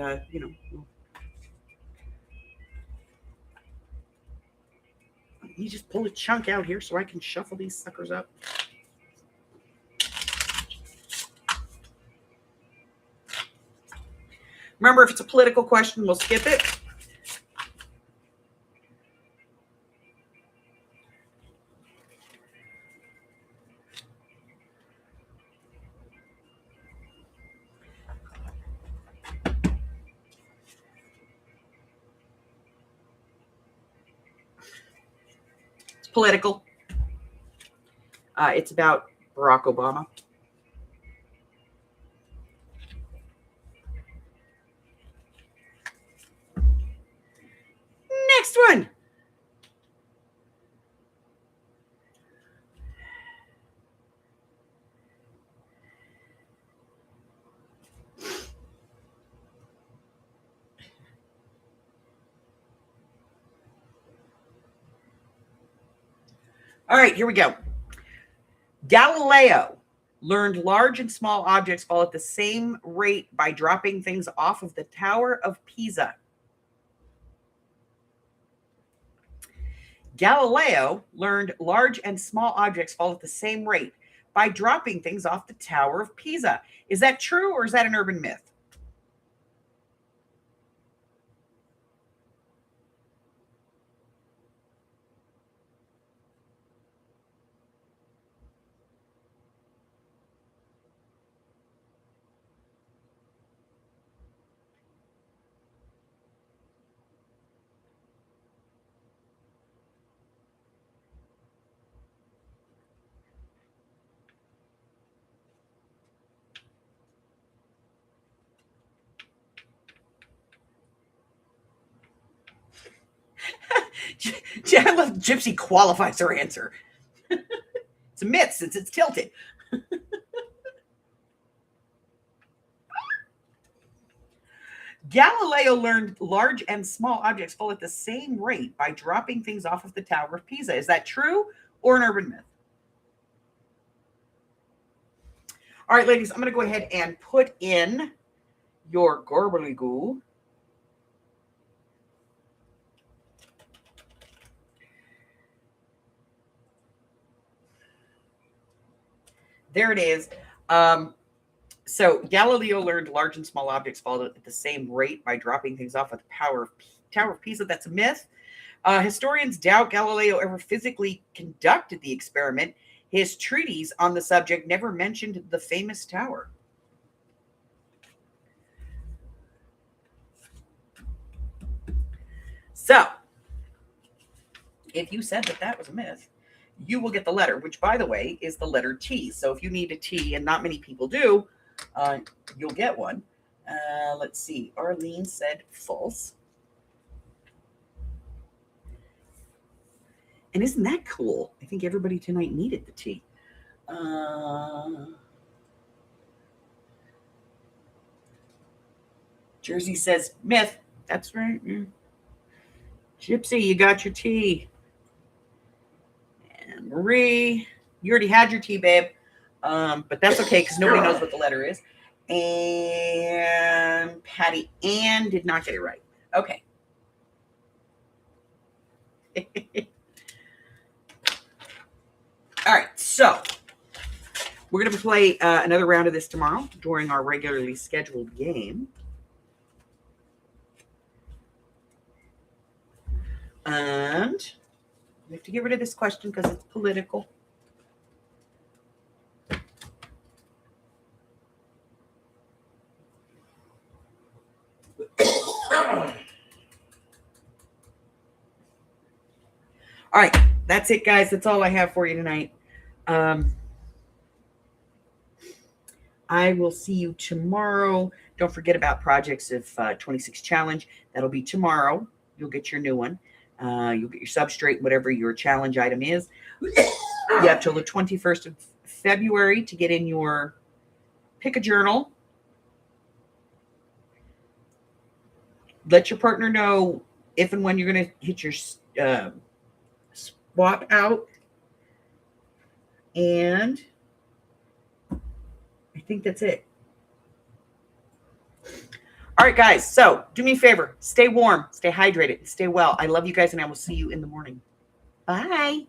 A: you just pull a chunk out here so I can shuffle these suckers up. Remember, if it's a political question, we'll skip it. It's political. It's about Barack Obama. Next one. All right, here we go. Galileo learned large and small objects fall at the same rate by dropping things off of the Tower of Pisa. Galileo learned large and small objects fall at the same rate by dropping things off the Tower of Pisa. Is that true, or is that an urban myth? I love Gypsy qualifies her answer. It's a myth since it's tilted. Galileo learned large and small objects fall at the same rate by dropping things off of the Tower of Pisa. Is that true or an urban myth? All right, ladies, I'm going to go ahead and put in your gobbledygoo. There it is. So Galileo learned large and small objects fall at the same rate by dropping things off at the Tower of Pisa. That's a myth. Historians doubt Galileo ever physically conducted the experiment. His treatise on the subject never mentioned the famous tower. So, if you said that was a myth, you will get the letter, which, by the way, is the letter T. So if you need a T, and not many people do, you'll get one. Let's see. Arlene said false. And isn't that cool? I think everybody tonight needed the T. Jersey says myth. That's right. Gypsy, you got your T. And Marie, you already had your T, babe. But that's okay because nobody knows what the letter is. And Patty Ann did not get it right. Okay. All right, so we're going to play another round of this tomorrow during our regularly scheduled game. And we have to get rid of this question because it's political. All right, that's it, guys. That's all I have for you tonight. I will see you tomorrow. Don't forget about Projects of 26 Challenge. That'll be tomorrow. You'll get your new one. You'll get your substrate, whatever your challenge item is. You have till the 21st of February to get in your pick a journal. Let your partner know if and when you're going to hit your swap out. And I think that's it. All right, guys. So do me a favor. Stay warm, stay hydrated, stay well. I love you guys, and I will see you in the morning. Bye.